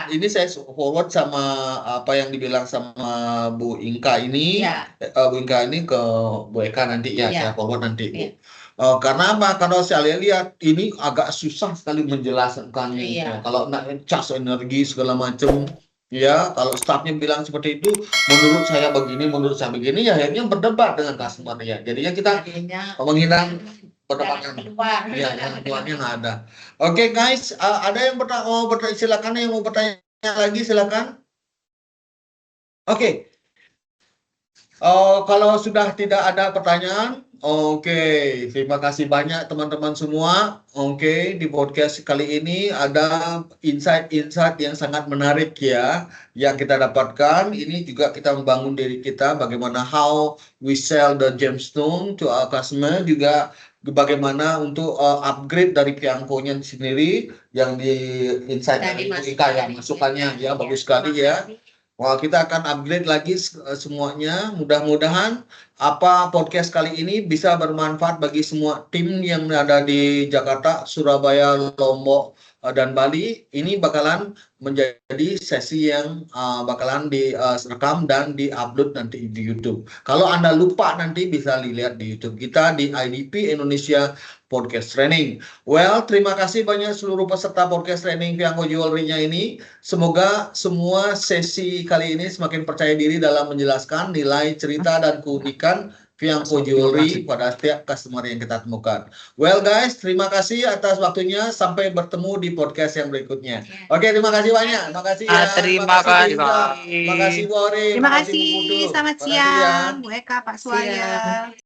Ini saya forward sama apa yang dibilang sama Bu Inka ini, Bu Inka ini ke Bu Eka nanti ya, saya forward nanti. Karena apa? Karena saya lihat ini agak susah sekali menjelaskannya. Kalau nak cas energi segala macam, ya kalau staffnya bilang seperti itu, menurut saya begini, ya akhirnya berdebat dengan customer ya. Jadinya kita menghindar perdebatan. Ya, yang keluarnya nggak ada. Oke guys, ada yang mau bertanya, silakan yang mau bertanya lagi silakan. Oke. Kalau sudah tidak ada pertanyaan, terima kasih banyak teman-teman semua. Di podcast kali ini ada insight-insight yang sangat menarik ya yang kita dapatkan. Ini juga kita membangun diri kita bagaimana how we sell the gemstone to our customer, juga bagaimana untuk upgrade dari Pianko-nya sendiri yang di insight dari Ika ya, masukannya ya bagus sekali ya. Wah, kita akan upgrade lagi semuanya. Mudah-mudahan podcast kali ini bisa bermanfaat bagi semua tim yang ada di Jakarta, Surabaya, Lombok, dan Bali. Ini bakalan menjadi sesi yang bakalan direkam dan di-upload nanti di YouTube. Kalau Anda lupa nanti bisa dilihat di YouTube kita di IDP Indonesia Podcast Training. Well, terima kasih banyak seluruh peserta podcast training Pianko Jewelry-nya ini. Semoga semua sesi kali ini semakin percaya diri dalam menjelaskan nilai, cerita, dan keunikan Pianko Jewelry pada setiap customer yang kita temukan. Well guys, terima kasih atas waktunya. Sampai bertemu di podcast yang berikutnya. Oke, terima kasih banyak. Makasih ya. Terima kasih. Makasih Bu Ori. Terima kasih. Selamat siang, Bu Eka, Pak Suarya.